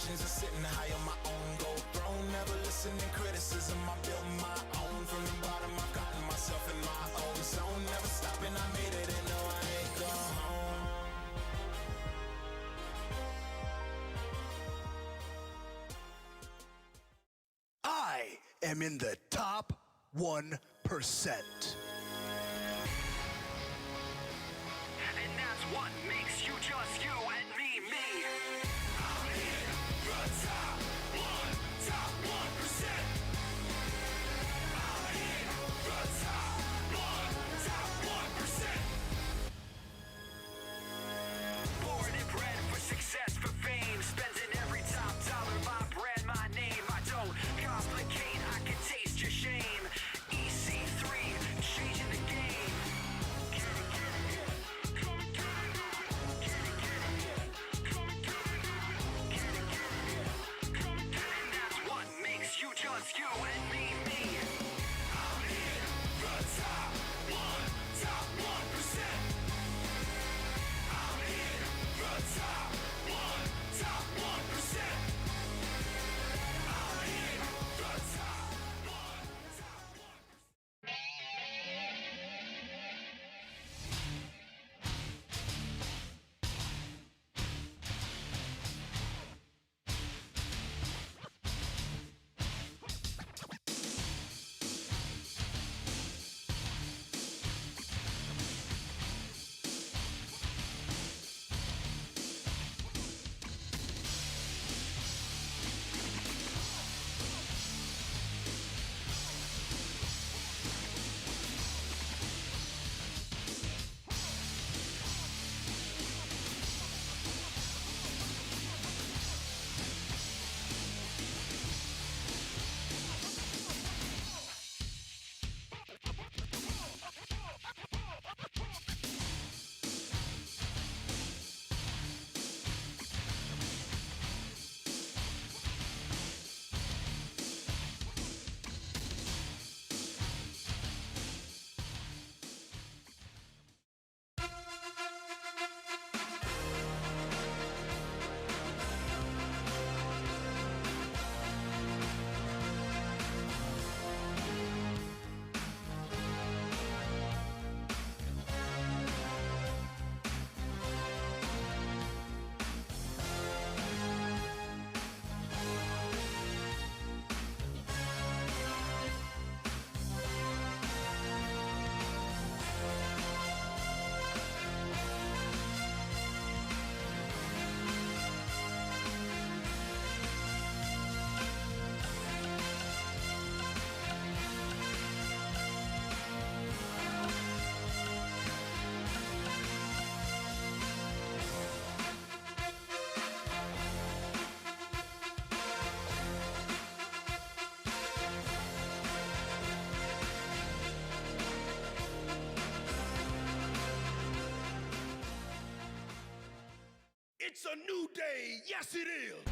ambitions of sitting high on my own gold throne. Never listening criticism, I built my own. From the bottom, I've gotten myself in my own zone. Never stopping, I made it and no, I ain't gone home. I am in the top 1%. And that's what makes you just you and me, me. I'm in the top 1%. I'm in the top 1%. Born and bred for success, for fame. Spending every top dollar, my brand, my name. I don't complicate, I can taste your shame. EC3, changing the game. And that's what makes you just you and me, me. I'm in the top 1%. I'm in the top 1%. I'm in the top 1%. It's a new day, yes it is.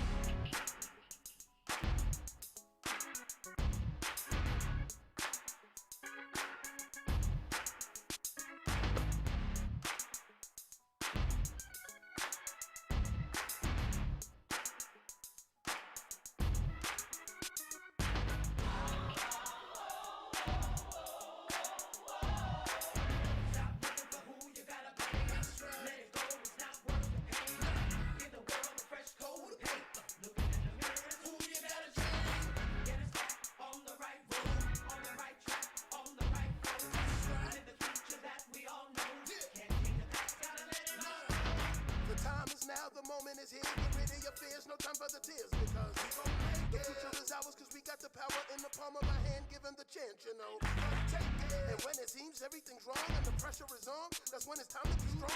Everything's wrong and the pressure is on. That's when it's time to be strong.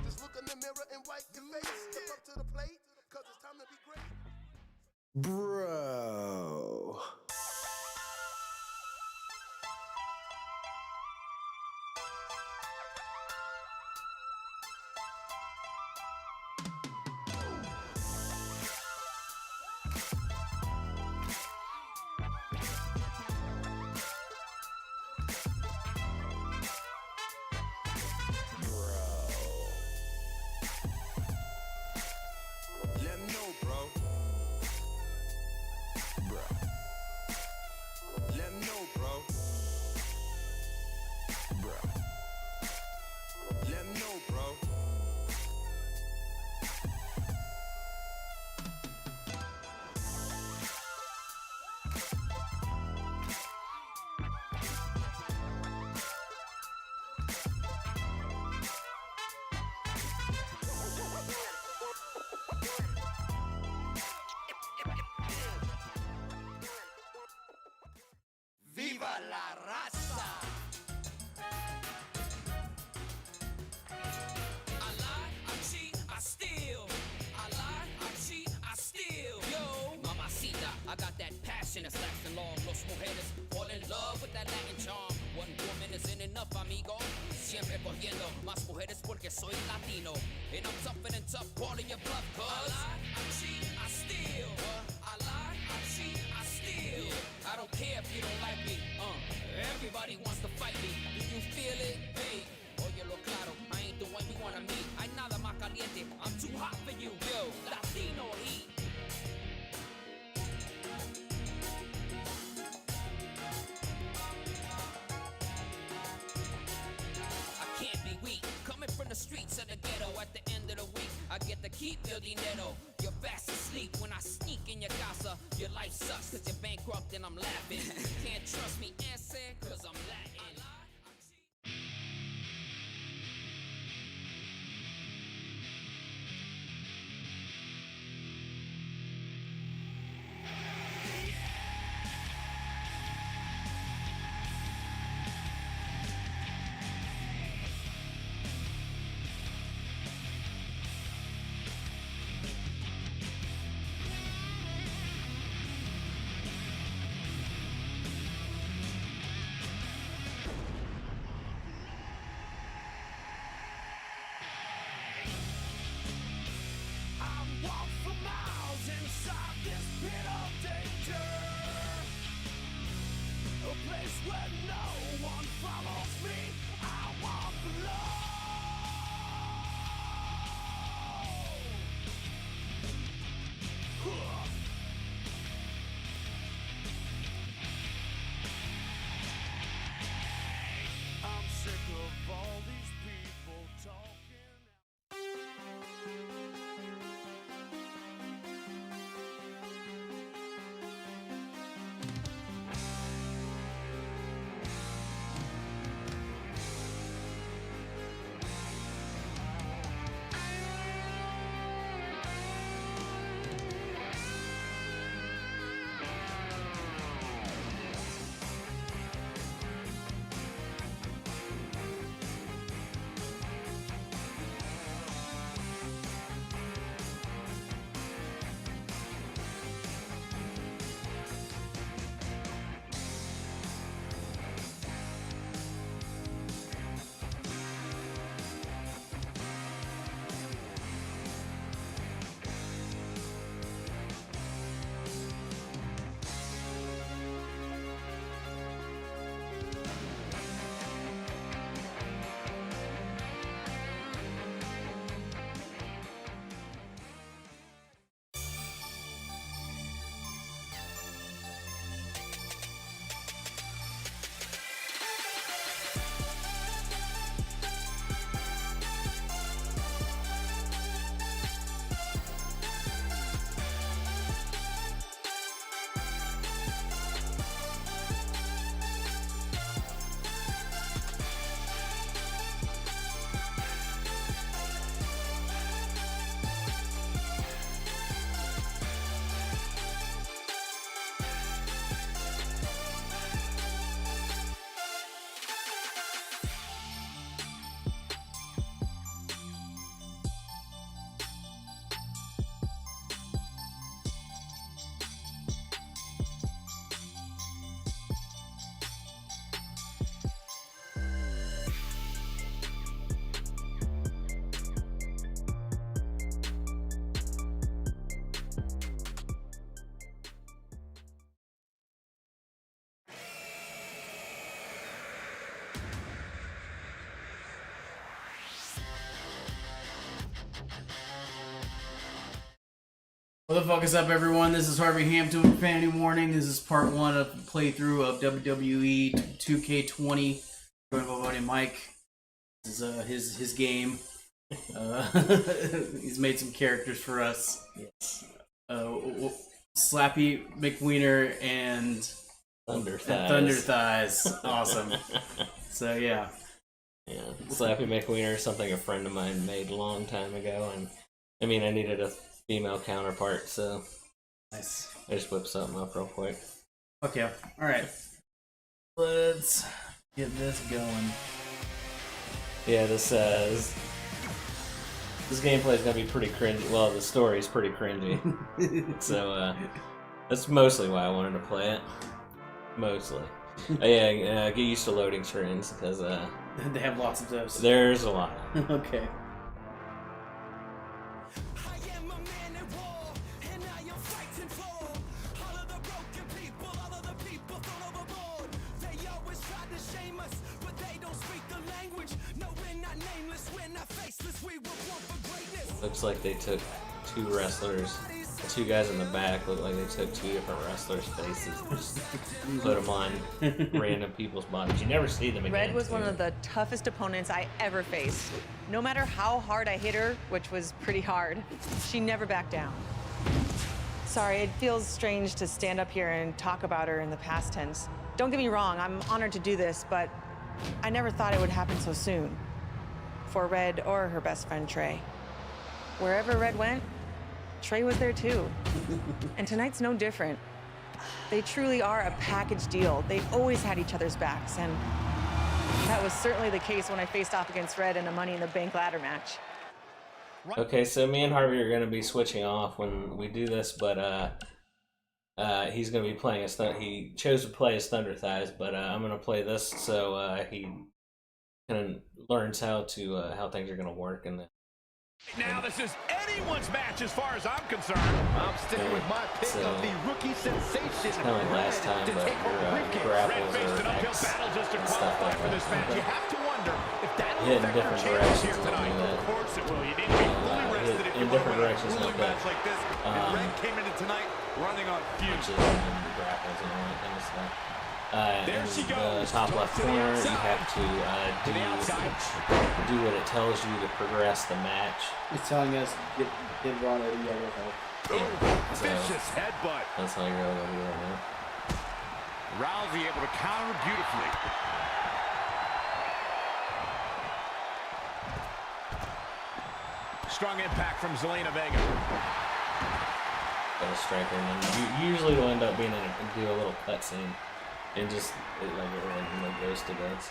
Just look in the mirror and wipe your face. Step up to the plate, cause it's time to be great. Bro. Let me know, bro. I got that passion that's lasting long. Los mujeres fall in love with that Latin charm. One woman isn't enough, amigo. Siempre cogiendo más mujeres porque soy Latino. And I'm tougher than tough, calling your bluff, cuz I lie, I cheat, I steal. I lie, I cheat, I steal. I don't care if you don't like me. Everybody wants to fight me. Do you feel it, babe? Oye, lo claro, I ain't the one you wanna meet. Hay nada más caliente, I'm too hot for you, yo. Latino heat. I can't be weak, coming from the streets of the ghetto. At the end of the week, I get to keep your dinero. You're fast asleep when I sneak in your casa. Your life sucks cause you're bankrupt and I'm laughing. Can't trust me, answer, cause I'm Latin. What the fuck is up, everyone? This is Harvey Hampton with Profanity Warning. This is part one of the playthrough of WWE 2K20. Joined by my buddy Mike. This is his game. He's made some characters for us. Yes. Slappy McWiener and Thunder Thighs. Thunder Thighs. Awesome. So yeah. Yeah. Slappy McWiener is something a friend of mine made a long time ago, and I mean I needed a female counterpart, so Nice. I just whipped something up real quick. Okay. Alright. Let's get this going. Yeah, this gameplay is gonna be pretty cringy. Well, the story is pretty cringy. So That's mostly why I wanted to play it. Mostly. Yeah, get used to loading screens because They have lots of those. there's a lot. Okay. Looks like they took two wrestlers, the two guys in the back look like they took two different wrestlers' faces and just put them on random people's bodies. You never see them again. Red was too. one of the toughest opponents I ever faced. No matter how hard I hit her, which was pretty hard, she never backed down. Sorry, it feels strange to stand up here and talk about her in the past tense. Don't get me wrong, I'm honored to do this, but I never thought it would happen so soon. For Red or her best friend, Trey. Wherever Red went, Trey was there too. And tonight's no different. They truly are a package deal. They've always had each other's backs, and that was certainly the case when I faced off against Red in a Money in the Bank ladder match. Okay, so me and Harvey are going to be switching off when we do this, but he's going to be playing his he chose to play his Thunder Thighs, but I'm going to play this so he kind of learns how things are going to work. And Now this is anyone's match as far as I'm concerned. I'm sticking with my pick So, of the rookie sensation. it's kind of like last time, but your grapples are X and stuff like for this match. You that. have to wonder if that Hit will in affect your different chances directions here will tonight. do that. Of course it will. You need to be fully rested if in you want to different win a directions grueling like that. match like this. And Red came into tonight running on fumes. Punches and grapples and all that kind of stuff. There In she the goes. top left To the corner, you outside. have to To the outside. do what it tells you to progress the match. It's telling us get Ronda the yellow help. Ooh, So- vicious headbutt. That's how you're going to do right now. Rousey able to counter beautifully. Strong impact from Zelina Vega. Got a striker, and then you usually will end up being do a little cutscene, and just it goes to this.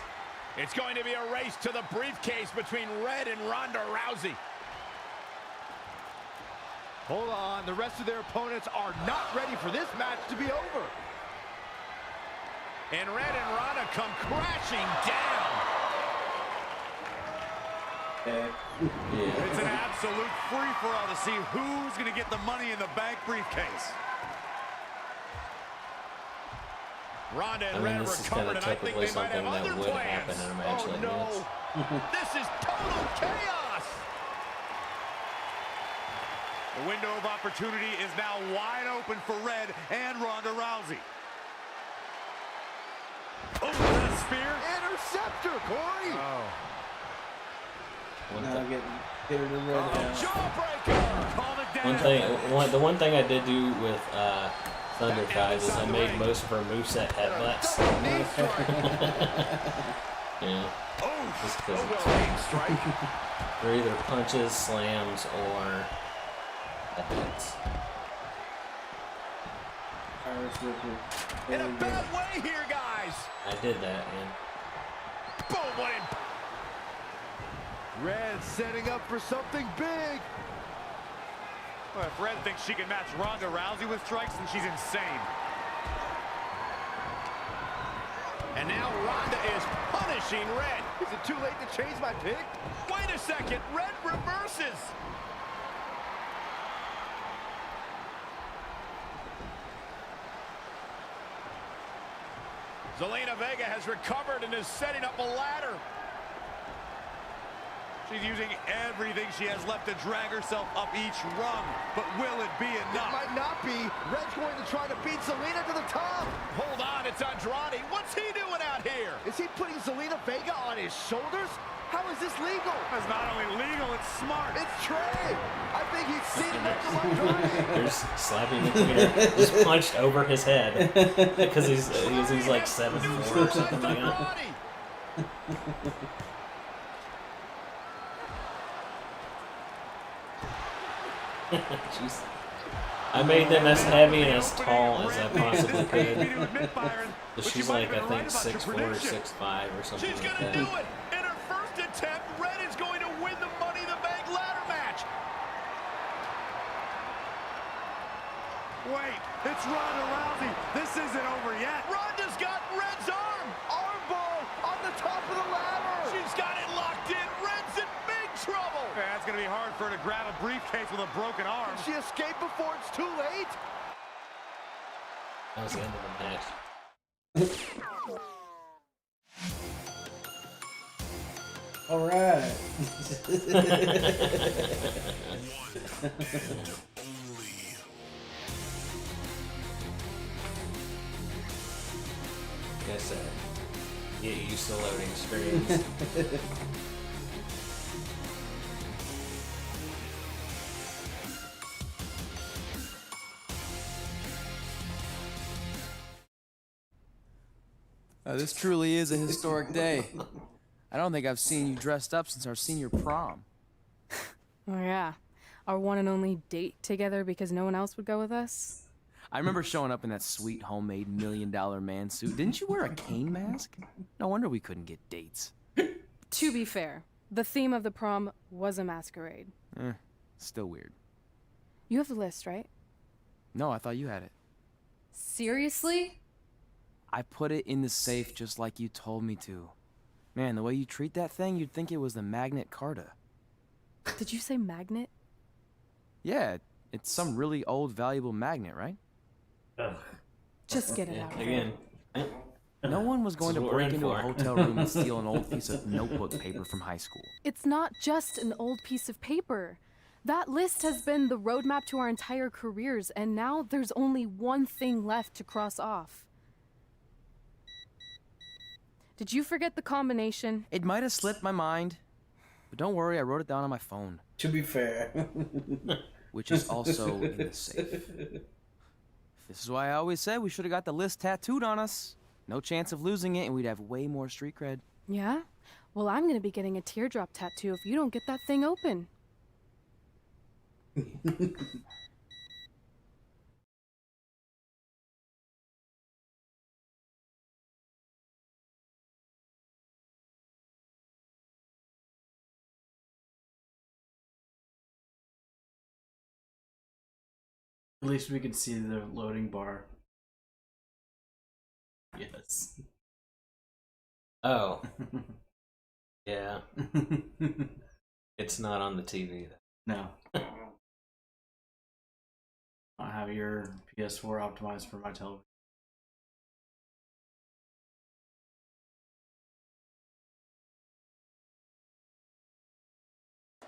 It's going to be a race to the briefcase between Red and Ronda Rousey. Hold on, the rest of their opponents are not ready for this match to be over. And Red and Ronda come crashing down. Yeah. It's an absolute free-for-all to see who's going to get the Money in the Bank briefcase. Ronda and Red this is recovered, kind of and I think typically they might have something that other would plans. happen in a match Oh like no! this. This is total chaos. The window of opportunity is now wide open for Red and Ronda Rousey. Oh, the spear. Interceptor, Corey. Oh. Now get her to Red now. Jawbreaker. Calm it down. The one thing I did do with Thunder Thighs is I made most of her moveset headbutts. Yeah. Oh, Just because well-aimed strike. they're either punches, slams, or headbutts. Irish Whipper. In a bad way here, guys. I did that, man. Boom, what in... Red setting up for something big. Well, if Red thinks she can match Ronda Rousey with strikes, then she's insane. And now Ronda is punishing Red. Is it too late to change my pick? Wait a second, Red reverses. Zelina Vega has recovered and is setting up a ladder. She's using everything she has left to drag herself up each rung. But will it be enough? It might not be. Red's going to try to beat Zelina to the top. Hold on, it's Andrade. What's he doing out here? Is he putting Zelina Vega on his shoulders? How is this legal? It's not only legal, it's smart. It's Trey. I think he's seen mental Andrade. There's slapping the cleaner, just punched over his head because he's like 7'4" or something like that. Jeez. I made them as heavy and as tall as I possibly could. But she's like, I think 6'4", 6'5", or something She's like gonna that. do it. In her first attempt, Red is going to win the Money in the Bank ladder match. Wait, it's Ronda Rousey. This isn't over yet. Ronda's got Red's arm. Armbar on the top of the ladder. She's got it locked in. Red's in big trouble. Yeah, it's going to be hard for her to grab a briefcase with a broken arm. Can she escape before it's too late? That was the end of the match. All right. Guess get used to loading screens. This truly is a historic day. I don't think I've seen you dressed up since our senior prom. Oh yeah, our one and only date together because no one else would go with us. I remember showing up in that sweet homemade $1 million man suit. Didn't you wear a cane mask? No wonder we couldn't get dates. To be fair, the theme of the prom was a masquerade. Still weird. You have the list, right? No, I thought you had it. Seriously? I put it in the safe just like you told me to. Man, the way you treat that thing, you'd think it was the Magnet Carta. Did you say magnet? Yeah, it's some really old, valuable magnet, right? Just get it out. Again. No one was going to break into a hotel room and steal an old piece of notebook paper from high school. It's not just an old piece of paper. That list has been the roadmap to our entire careers, and now there's only one thing left to cross off. Did you forget the combination? It might have slipped my mind, but don't worry, I wrote it down on my phone. To be fair. Which is also in the safe. This is why I always said we should have got the list tattooed on us. No chance of losing it, and we'd have way more street cred. Yeah? Well, I'm gonna be getting a teardrop tattoo if you don't get that thing open. At least we can see the loading bar. Yes. Oh. Yeah. It's not on the TV, though. No. I have your PS4 optimized for my television.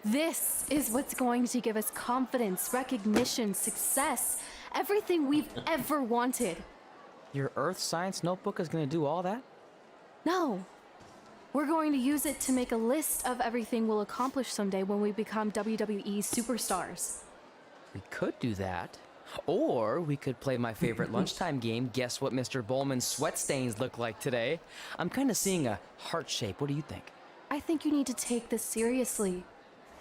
This is what's going to give us confidence, recognition, success, everything we've ever wanted. Your Earth Science notebook is going to do all that? No. We're going to use it to make a list of everything we'll accomplish someday when we become WWE superstars. We could do that. Or we could play my favorite lunchtime game, Guess What Mr. Bowman's Sweat Stains Look Like Today. I'm kind of seeing a heart shape. What do you think? I think you need to take this seriously.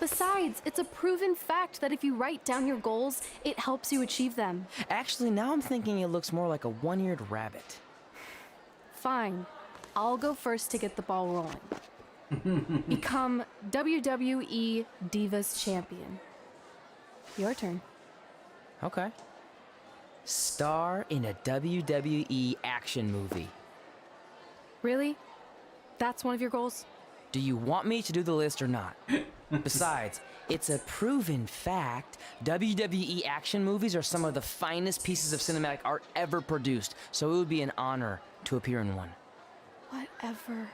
Besides, it's a proven fact that if you write down your goals, it helps you achieve them. Actually, now I'm thinking it looks more like a one-eared rabbit. Fine. I'll go first to get the ball rolling. Become WWE Divas Champion. Your turn. Okay. Star in a WWE action movie. Really? That's one of your goals? Do you want me to do the list or not? Besides, it's a proven fact, WWE action movies are some of the finest pieces of cinematic art ever produced, so it would be an honor to appear in one. Whatever.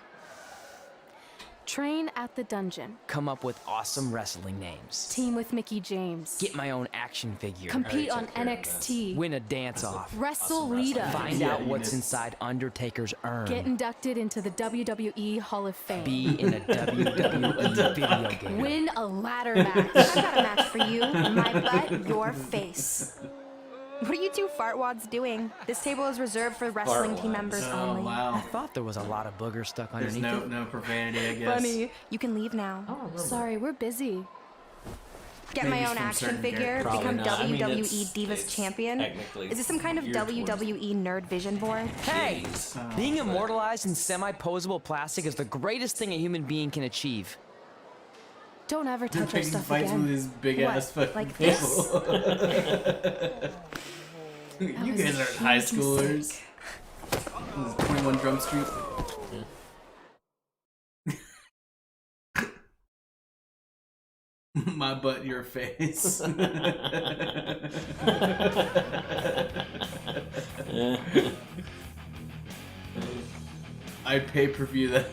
Train at the dungeon. Come up with awesome wrestling names. Team with Mickey James. Get my own action figure. Compete on NXT. Win a dance-off. Wrestle Lita. Find out what's inside Undertaker's urn. Get inducted into the WWE Hall of Fame. Be in a WWE video game. Win a ladder match. I got a match for you. My butt, your face. What are you two fartwads doing? This table is reserved for wrestling team members only. Wow. I thought there was a lot of boogers stuck There's underneath it. no profanity, I guess. Funny. You can leave now. Sorry, we're busy. Get Maybe my own from action certain figure, characters. become Probably not. I mean, WWE Divas it's Champion. technically Is this some kind of geared towards- WWE nerd vision board? Hey! Jeez. Being immortalized in semi-posable plastic is the greatest thing a human being can achieve. Don't ever touch our Picking stuff fights with again. his big What, ass fucking like this? table. You guys aren't high schoolers. This is 21 Drum Street. My butt, your face. I'd pay-per-view that.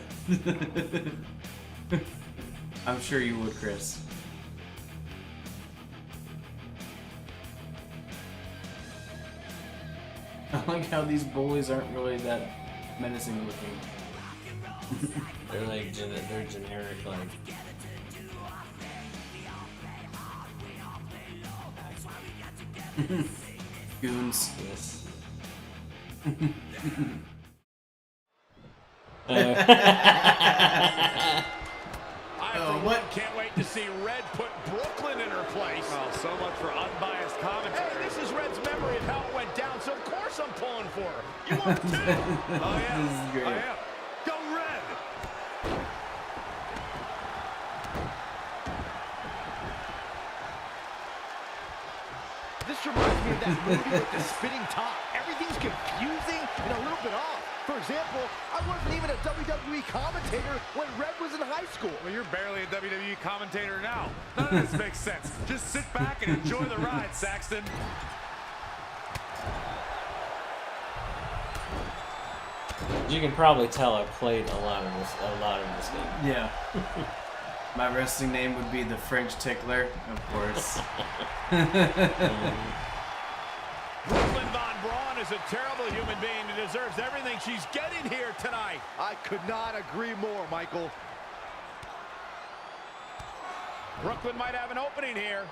I'm sure you would, Chris. I like how these bullies aren't really that menacing looking. They're like they're generic, like. Goons. Yes. What? Can't wait to see Red put Brooklyn in her place. Oh, so much for unbiased commentary. Hey, this is Red's memory of how it went down, so of course I'm pulling for her. You want to? Oh, yeah. This is great. I am. Go Red! This reminds me of that movie with the spinning top. Everything's confusing and a little bit off. For example, I wasn't even a WWE commentator when Red was in high school. Well, you're barely a WWE commentator now. None of this makes sense. Just sit back and enjoy the ride, Saxton. You can probably tell I played a lot of this game. Yeah. My wrestling name would be the French Tickler, of course. Brooklyn Von Braun is a terrible human being who deserves everything she's getting here tonight. I could not agree more, Michael. Brooklyn might have an opening here.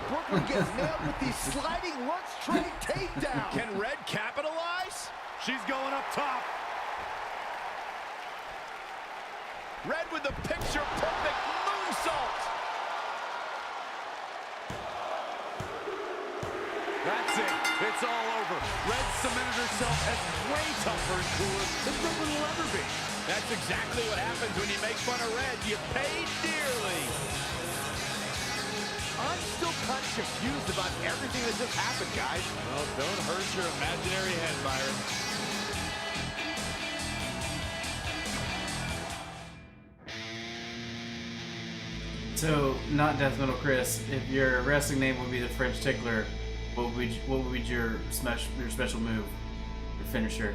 Brooklyn gets nailed with these sliding run straight takedown. Can Red capitalize? She's going up top. Red with the picture-perfect moonsault. That's it. It's all over. Red cemented herself as way tougher and cooler than Brooklyn will ever be. That's exactly what happens when you make fun of Red. You pay dearly. I'm still kind of confused about everything that just happened, guys. Well, don't hurt your imaginary head, Byron. So, not Death Metal Chris, if your wrestling name would be the French Tickler, what would be your special move, your finisher?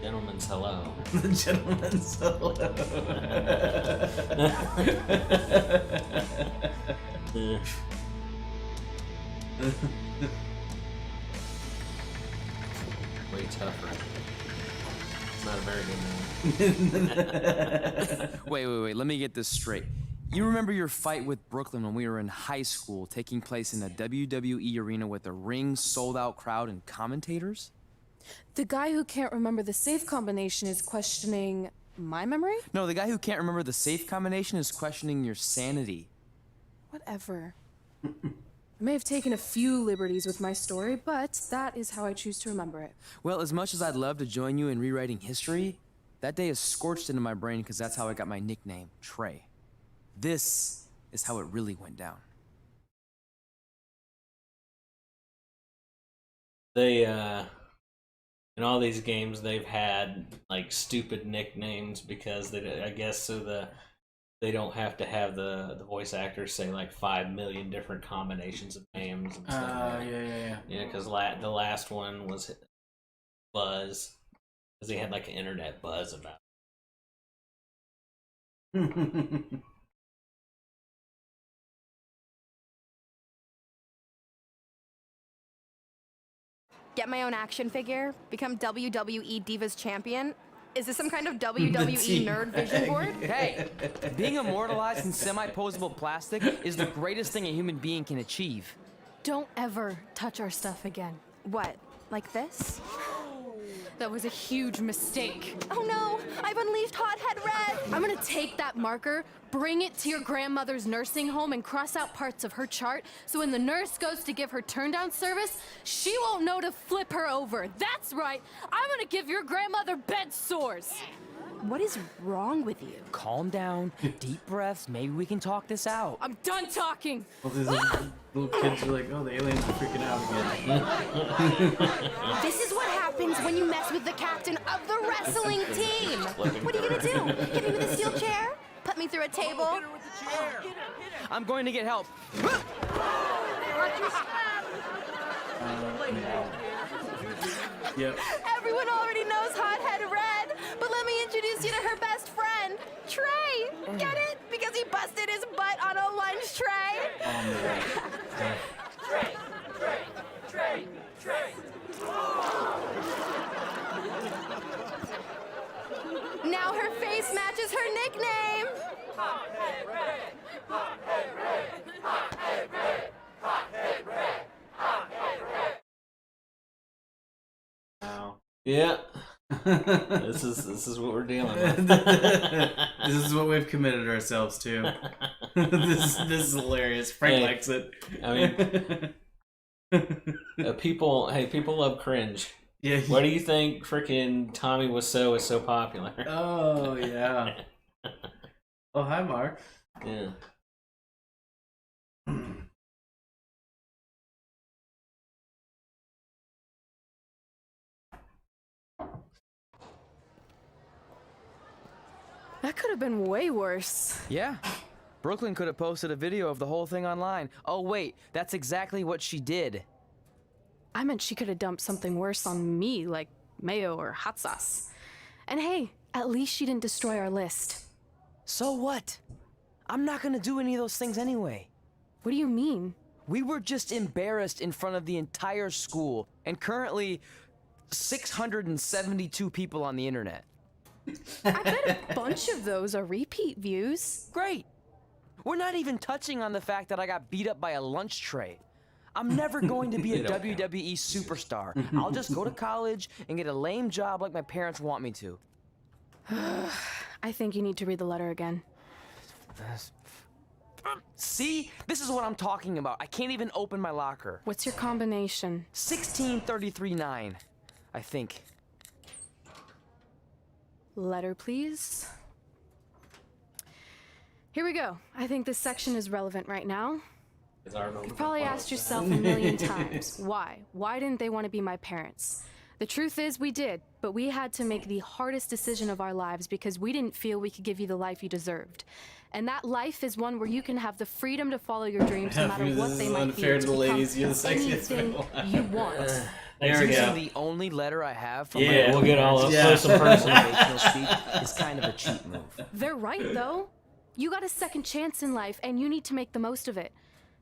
Gentleman's hello. The gentleman's hello. Way tougher. It's not a very good name. Wait. Let me get this straight. You remember your fight with Brooklyn when we were in high school, taking place in a WWE arena with a ring, sold-out crowd, and commentators? The guy who can't remember the safe combination is questioning my memory? No, the guy who can't remember the safe combination is questioning your sanity. Whatever. I may have taken a few liberties with my story, but that is how I choose to remember it. Well, as much as I'd love to join you in rewriting history, that day is scorched into my brain because that's how I got my nickname, Trey. This is how it really went down. They, in all these games, they've had, like, stupid nicknames because, I guess, so they don't have to have the voice actors say, like, 5 million different combinations of names and stuff. Yeah. Yeah, because the last one was Buzz, because he had, like, an internet buzz about it. Get my own action figure, become WWE Divas Champion. Is this some kind of WWE nerd vision board? Hey, being immortalized in semi-posable plastic is the greatest thing a human being can achieve. Don't ever touch our stuff again. What, like this? That was a huge mistake. Oh no, I've unleashed Hothead Red! I'm gonna take that marker, bring it to your grandmother's nursing home, and cross out parts of her chart so when the nurse goes to give her turn-down service, she won't know to flip her over. That's right, I'm gonna give your grandmother bed sores. What is wrong with you? Calm down, deep breaths, maybe we can talk this out. I'm done talking. Well, these little kids are like, oh, the aliens are freaking out again. This is what happens when you mess with the captain of the wrestling team. What are you gonna do? Hit me with a steel chair? Put me through a table? I'm going to get help. Yep. Everyone already knows Hothead Red, but let me introduce you to her best friend, Trey. Get it? Because he busted his butt on a lunch tray. Now her face matches her nickname. Yeah. This is what we're dealing with. This is what we've committed ourselves to. This is hilarious. Frank likes it. I mean, people love cringe. Yeah. Why do you think freaking Tommy Wiseau is so popular? Oh yeah. Oh hi, Mark. Yeah. That could have been way worse. Yeah. Brooklyn could have posted a video of the whole thing online. Oh, wait, that's exactly what she did. I meant she could have dumped something worse on me, like mayo or hot sauce. And hey, at least she didn't destroy our list. So what? I'm not gonna do any of those things anyway. What do you mean? We were just embarrassed in front of the entire school, and currently 672 people on the internet. I bet a bunch of those are repeat views. Great. We're not even touching on the fact that I got beat up by a lunch tray. I'm never going to be a WWE superstar. I'll just go to college and get a lame job like my parents want me to. I think you need to read the letter again. See? This is what I'm talking about. I can't even open my locker. What's your combination? 1633-9, I think. Letter, please. Here we go. I think this section is relevant right now. You've probably asked yourself a million times, why? Why didn't they want to be my parents? The truth is we did, but we had to make the hardest decision of our lives because we didn't feel we could give you the life you deserved. And that life is one where you can have the freedom to follow your dreams no matter what they might be. Unfair to the ladies. You're the sexiest anything you want. There we go. The only letter I have from my we'll get all up close and personal speech is kind of a cheap move. They're right, though. You got a second chance in life, and you need to make the most of it.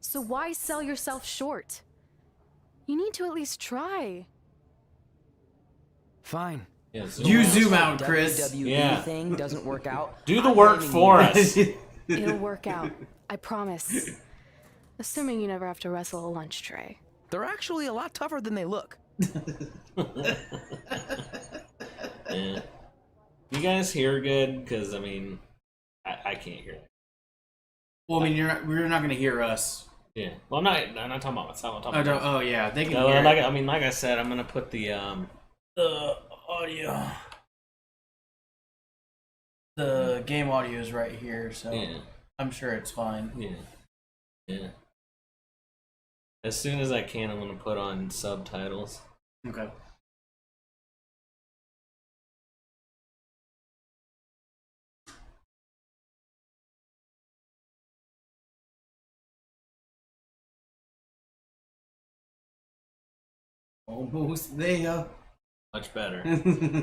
So why sell yourself short? You need to at least try. Fine. Yeah, you zoom out, Chris. WWE thing doesn't work out. Do the work for us. It'll work out. I promise. Assuming you never have to wrestle a lunch tray. They're actually a lot tougher than they look. Yeah. You guys hear good? Because, I mean, I can't hear it. Well, I mean, you're not going to hear us. Yeah. Well, I'm not talking about myself. I'm talking about oh, yeah. They can hear like, I mean, like I said, I'm going to put the audio. The game audio is right here, so yeah. I'm sure it's fine. Yeah. Yeah. As soon as I can, I'm going to put on subtitles. Okay. Almost there. Much better.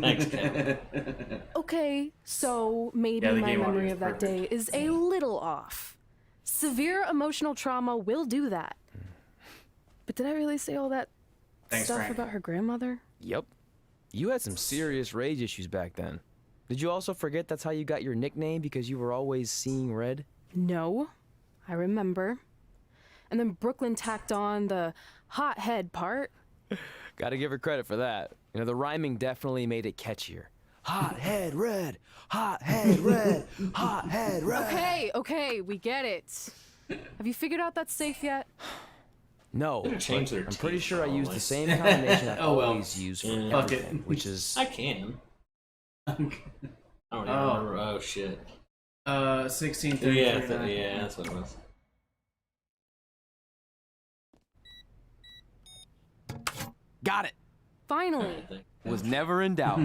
Thanks, Kevin. Okay, so maybe my memory of that day is a little off. Severe emotional trauma will do that. But did I really say all that stuff Frank. about her grandmother? Yep. You had some serious rage issues back then. Did you also forget that's how you got your nickname because you were always seeing red? No, I remember. And then Brooklyn tacked on the hot head part. Gotta give her credit for that. You know, the rhyming definitely made it catchier. Hot head red, hot head red, hot head red. Okay, we get it. Have you figured out that's safe yet? No, change their I'm pretty teeth, sure I used probably. the same combination I Oh, well. always use for Fuck everything, it. which is... I can. I don't even remember. Oh shit. 16:30. Yeah, that's what it was. Got it. Finally. Was never in doubt.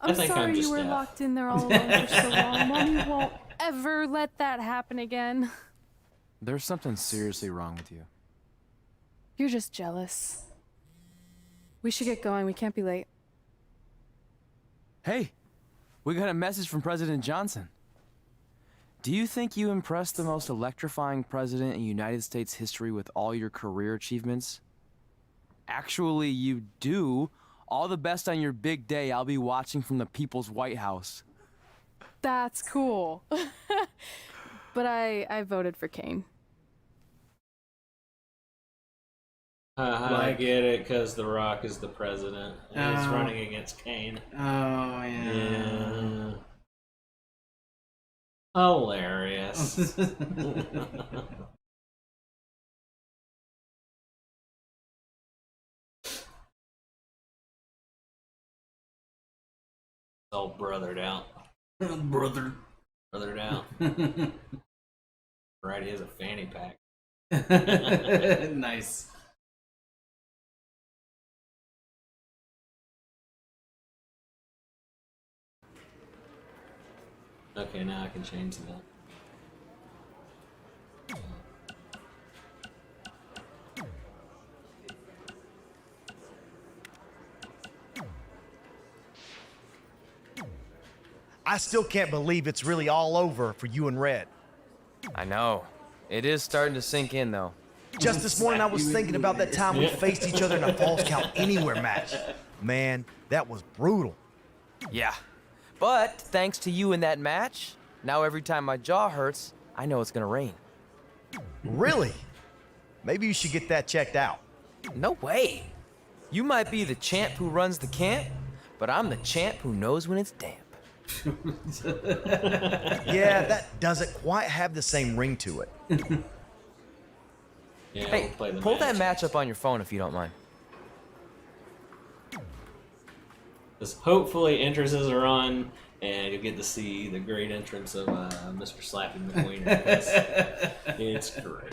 I'm think sorry I'm just you were deaf. locked in there all alone for so long. Mommy won't ever let that happen again. There's something seriously wrong with you. You're just jealous. We should get going. We can't be late. Hey, we got a message from President Johnson. Do you think you impressed the most electrifying president in United States history with all your career achievements? Actually, you do. All the best on your big day. I'll be watching from the People's White House. That's cool. But I voted for Kane. I get it, because The Rock is the president. And he's running against Kane. Oh, yeah. Yeah. Hilarious. All brothered out. Brothered out. Right, he has a fanny pack. Nice. Okay, now I can change that. I still can't believe it's really all over for you and Red. I know. It is starting to sink in, though. Just this morning, I was thinking about that time we faced each other in a Falls Count Anywhere match. Man, that was brutal. Yeah. But thanks to you in that match, now every time my jaw hurts, I know it's gonna rain. Really? Maybe you should get that checked out. No way. You might be the champ who runs the camp, but I'm the champ who knows when it's damp. Yeah, that doesn't quite have the same ring to it. Yeah, Hey, we'll play the pull match. that match up on your phone if you don't mind. This hopefully entrances are on, and you get to see the great entrance of Mr. Slappy McQueen. It's great.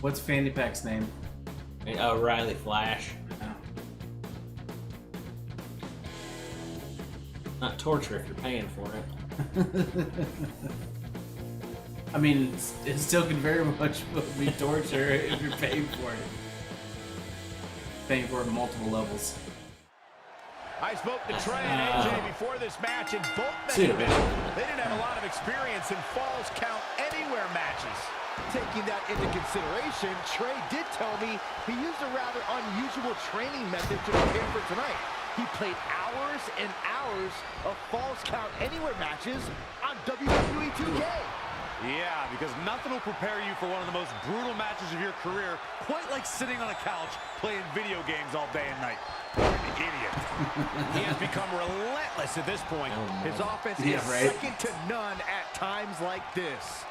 What's Fanny Pack's name? Riley Flash. Oh. Not torture if you're paying for it. I mean, it still can very much be torture if you're paying for it. Paying for it on multiple levels. I spoke to Trey and AJ before this match, and both men admitted they didn't have a lot of experience in Falls Count Anywhere matches. Taking that into consideration, Trey did tell me he used a rather unusual training method to prepare for tonight. He played hours and hours of Falls Count Anywhere matches on WWE 2K. Yeah, because nothing will prepare you for one of the most brutal matches of your career, quite like sitting on a couch playing video games all day and night. What an idiot. He has become relentless at this point. His offense is second to none at times like this.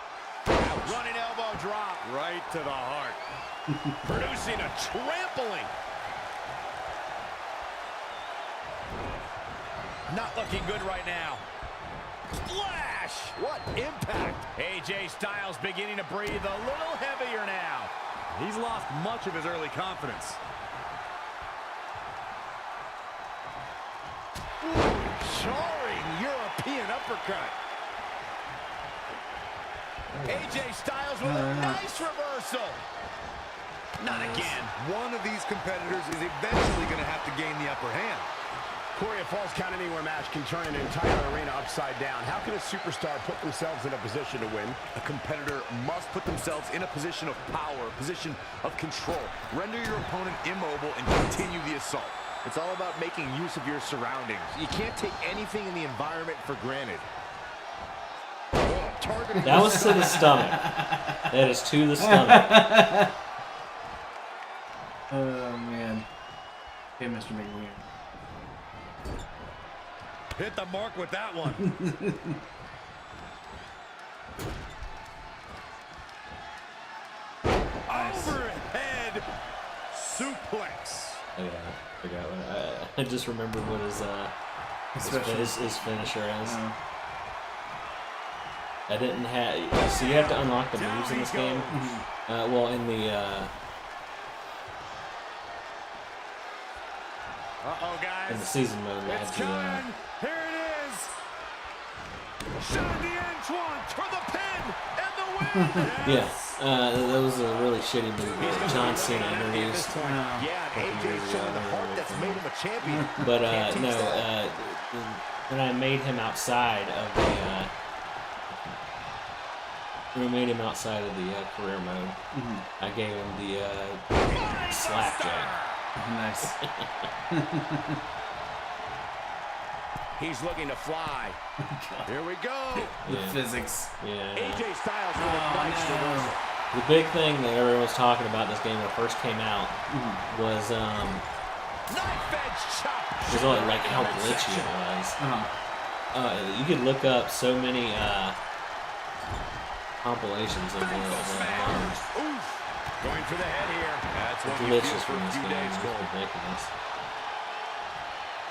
Running elbow drop right to the heart. Producing a trampling. Not looking good right now. Splash! What impact! AJ Styles beginning to breathe a little heavier now. He's lost much of his early confidence. Ooh, jarring European uppercut. AJ Styles with a nice reversal. Not again. One of these competitors is eventually going to have to gain the upper hand. Corey, a Falls Count Anywhere match can turn an entire arena upside down. How can a superstar put themselves in a position to win? A competitor must put themselves in a position of power, a position of control. Render your opponent immobile and continue the assault. It's all about making use of your surroundings. You can't take anything in the environment for granted. That was to the stomach. That is to the stomach. Oh, man. Hey, Mr. McWeir. Hit the mark with that one. Overhead suplex. Oh yeah, I forgot what I just remembered what his finisher is. I didn't have. So you have to unlock the moves in this game. Well, in the. Guys. In the season mode, you It's have to. coming. Here it is. Shandy Antoine for the pin and the win. Yeah, that was a really shitty move that John Cena introduced. Yeah, AJ's showing the heart that's made him a champion. But no, when I made him outside of the. When I made him outside of the career mode, I gave him the slapjack. Nice. He's looking to fly. Here we go. The physics. Yeah. AJ Styles with a nice reversal. The big thing that everyone was talking about this game when it first came out was Knife edge chop. like how glitchy it was. You could look up so many compilations of the Going for the head here. That's what you glitches feel for from a this few game. days, It's Cole. ridiculous.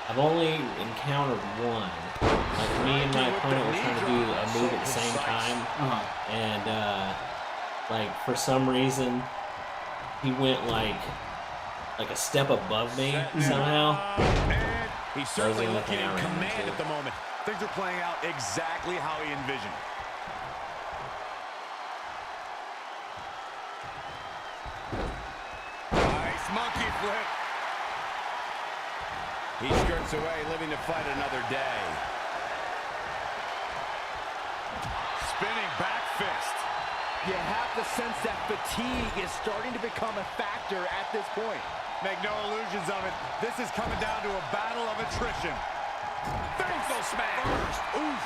I've only encountered one. Like me and my opponent were trying to do a move at the same time, and like for some reason he went like a step above me somehow. And he's certainly That was looking in the only thing I ran command into. at the moment. Things are playing out exactly how he envisioned. Nice monkey flip. He skirts away, living to fight another day. Spinning back fist. You have to sense that fatigue is starting to become a factor at this point. Make no illusions of it. This is coming down to a battle of attrition. Facial smash. First. Oof.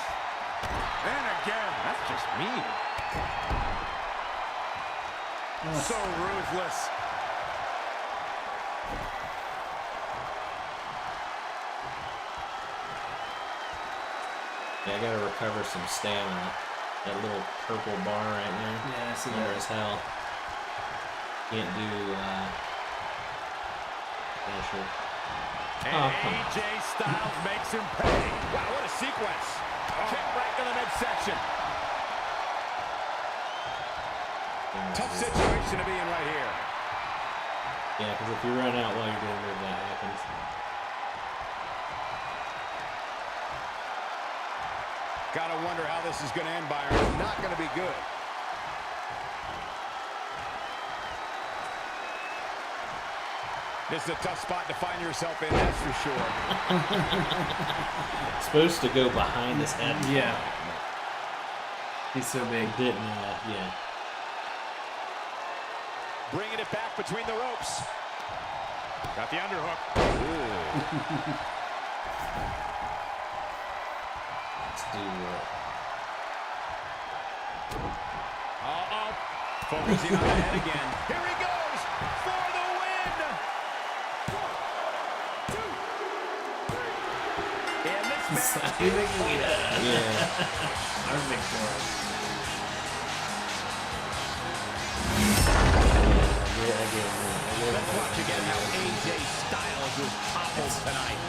And again. That's just mean. So ruthless. Yeah, I gotta recover some stamina. That little purple bar right there. Yeah, I see Under that. as hell. Can't do finisher. And Oh, come on. AJ Styles makes him pay. Wow, what a sequence. Kick right to the midsection. Tough situation to be in right here. Yeah, because if you run out while you're doing it, that happens. Gotta wonder how this is gonna end, Byron. It's not gonna be good. This is a tough spot to find yourself in, that's for sure. It's supposed to go behind his head. Yeah. He's so big. Didn't, yeah. Bringing it back between the ropes. Got the underhook. Let's do Uh-oh. Focusing on the head again. Here he goes for the win. 1, 2, 3. And this match is Yeah. Our victor. Let's watch again how AJ Styles was toppled tonight.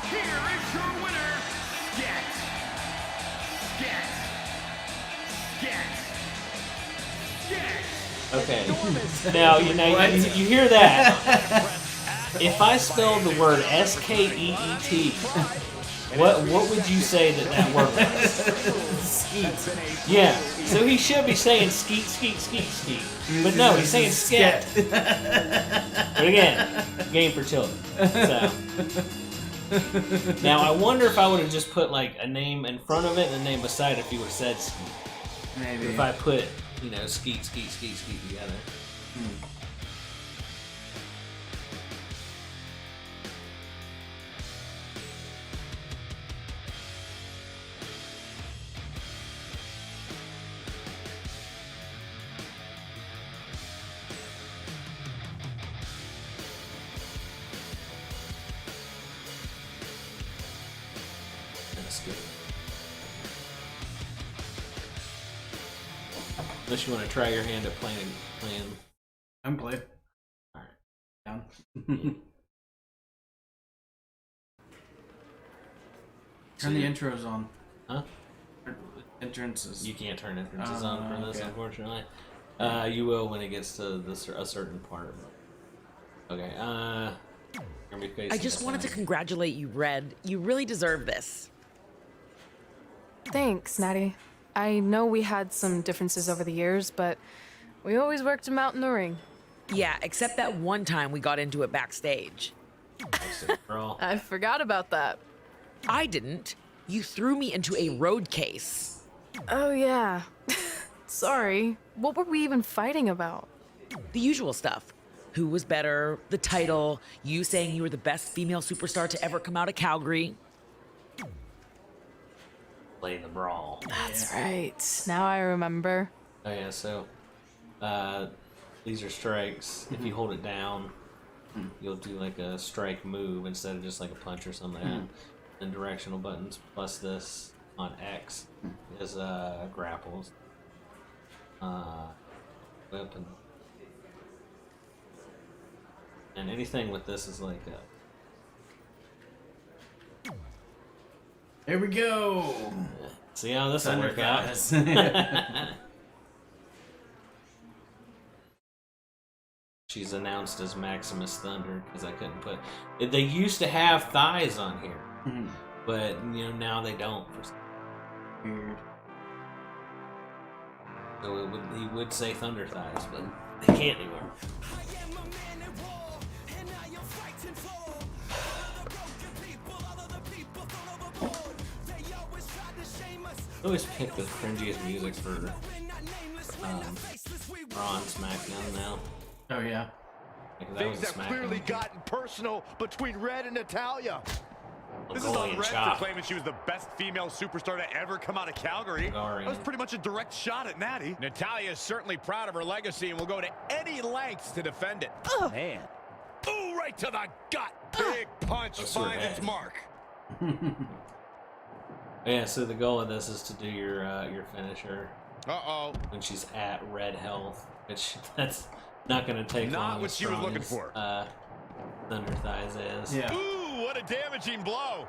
Here is your winner, Okay. Now you hear that? If I spelled the word S-K-E-E-T, what would you say that word was? Skeet. Yeah. So he should be saying skeet, skeet, skeet, skeet. But no, he's saying sket. But again, game for children. So now I wonder if I would have just put like a name in front of it and a name beside it if he would have said skeet. Maybe. If I put, skeet, skeet, skeet, skeet together. good. Unless you want to try your hand at playing. I'm playing. All right. Down. Turn the intros on. Huh? Entrances. You can't turn entrances on for this, okay. unfortunately. You will when it gets to a certain part. Okay. I just wanted to congratulate you, Red. You really deserve this. Thanks, Natty. I know we had some differences over the years, but we always worked them out in the ring. Yeah, except that one time we got into it backstage. I forgot about that. I didn't. You threw me into a road case. Oh, yeah. Sorry. What were we even fighting about? The usual stuff. Who was better, the title, you saying you were the best female superstar to ever come out of Calgary. Play the brawl. That's right. Now I remember. Oh yeah, so these are strikes. If you hold it down, you'll do like a strike move instead of just like a punch or something. And directional buttons plus this on X is grapples. Weapon. And anything with this is like Here we go. See how this will work out. She's announced as Maximus Thunder because I couldn't put. They used to have thighs on here, but you know now they don't. Weird. So he would say Thunder thighs, but they can't anymore. I always pick the cringiest music for Raw and SmackDown now. Oh yeah. Like, Things have clearly gotten personal between Red and Natalya. This is on Red for claiming she was the best female superstar to ever come out of Calgary. That was pretty much a direct shot at Natty. Natalya is certainly proud of her legacy and will go to any lengths to defend it. Man. Ooh, right to the gut. Big punch finds its mark. Yeah, so the goal of this is to do your finisher. Uh-oh. When she's at red health, which that's not going to take long. Not what she was looking for. Thunder Thighs is. Yeah. Ooh, what a damaging blow.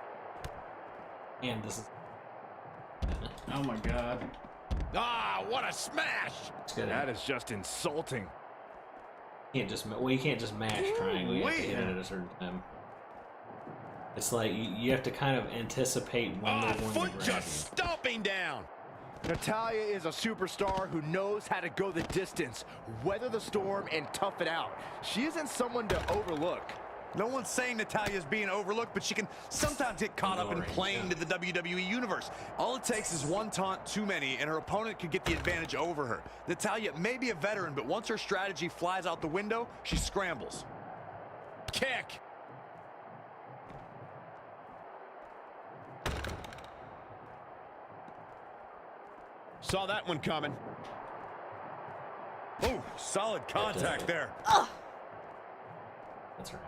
And this is... Oh my god. Ah, what a smash. That is just insulting. You can't just mash triangle. You have to hit it at a certain time. It's like you have to kind of anticipate when they're going to grab you. Just stomping down. Natalya is a superstar who knows how to go the distance, weather the storm, and tough it out. She isn't someone to overlook. No one's saying Natalya's being overlooked, but she can sometimes get caught up in playing to the WWE Universe. All it takes is one taunt too many, and her opponent could get the advantage over her. Natalya may be a veteran, but once her strategy flies out the window, she scrambles. Kick. Saw that one coming. Oh, solid contact there. That's right.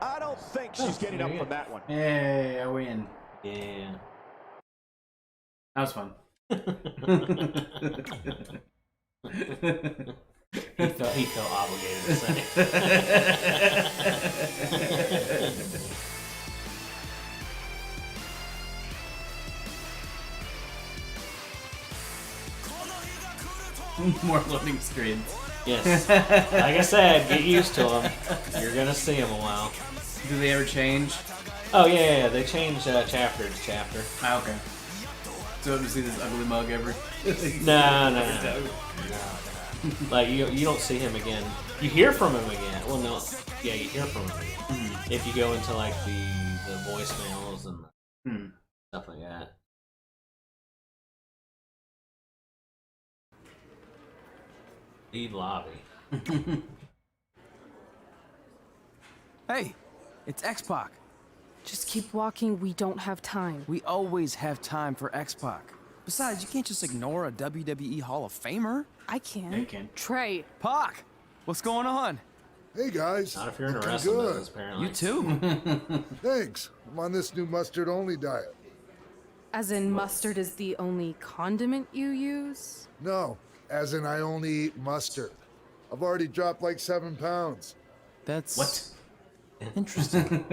I don't think she's getting up from that one. Hey, I win. Yeah. That was fun. he felt obligated to say. More loading screens. Yes. Like I said, get used to them. You're going to see them a while. Do they ever change? Oh, yeah. They change chapter to chapter. Ah, okay. So to see this ugly mug every... No. Like, you don't see him again. You hear from him again. Well, no. Yeah, you hear from him again. If you go into, like, the voicemails and stuff like that. Leave lobby. Hey, it's X-Pac. Just keep walking. We don't have time. We always have time for X-Pac. Besides, you can't just ignore a WWE Hall of Famer. I can. Yeah, you can. Trey. Pac, what's going on? Hey guys. Not if you're in a looking wrestling good. business, apparently. You too. Thanks. I'm on this new mustard only diet. As in, mustard is the only condiment you use? No, as in I only eat mustard. I've already dropped like 7 pounds. That's What? interesting.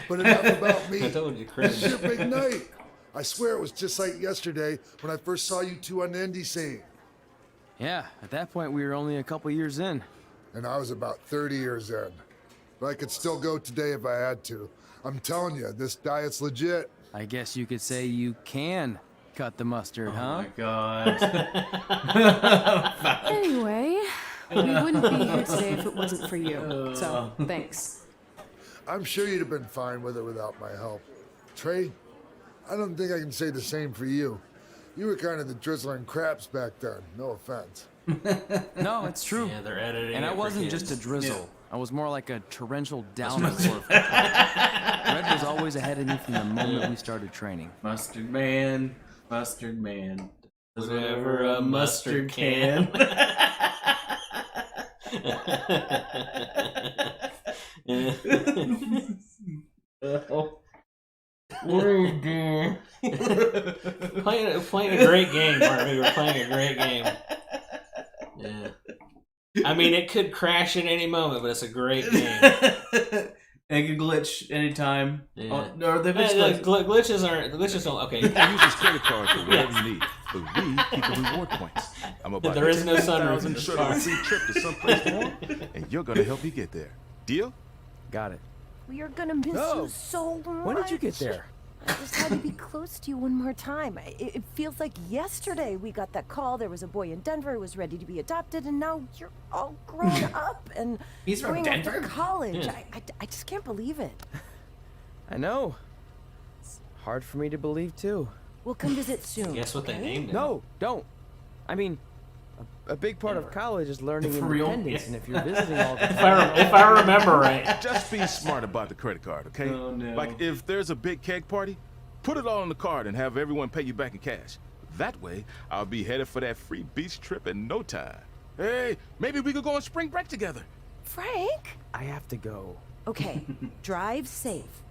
But enough about me. I told you, cringe. It's your big night. I swear it was just like yesterday when I first saw you two on the indie scene. Yeah, at that point we were only a couple years in. And I was about 30 years in. But I could still go today if I had to. I'm telling you, this diet's legit. I guess you could say you can cut the mustard, huh? Oh my god. Anyway, we wouldn't be here today if it wasn't for you. So, thanks. I'm sure you'd have been fine with it without my help. Trey, I don't think I can say the same for you. You were kind of the drizzling craps back then, no offense. No, it's true. Yeah, they're editing. And it I for wasn't kids. just a drizzle. I was more like a torrential downer sort of. Red was always ahead of me from the moment we started training. Mustard man. Mustard man. Does whatever a mustard can. Playing a great game, Harvey. We're playing a great game. Yeah. I mean, it could crash at any moment, but it's a great game. It can glitch anytime. Yeah. Oh, or the glitches don't. Okay. You can use this credit card for whatever you need, but we keep the reward points. I'm about There is no sunroof in $10,000 this short car. of a free trip to someplace warm, and you're gonna help me get there. Deal? Got it. We are gonna miss you so much. When did you get there? I just had to be close to you one more time. It feels like yesterday we got that call. There was a boy in Denver who was ready to be adopted, and now you're all grown up and He's from going off to Denver? college. Yeah. I just can't believe it. I know. It's hard for me to believe, too. We'll come visit soon. Guess what they okay? named it? No, don't. I mean, a big part of college is learning For real? independence, and if you're visiting all the If time... I remember right. Just be smart about the credit card, okay? Oh, no. Like, if there's a big keg party, put it all on the card and have everyone pay you back in cash. That way, I'll be headed for that free beach trip in no time. Hey, maybe we could go on spring break together. Frank? I have to go. Okay, drive safe.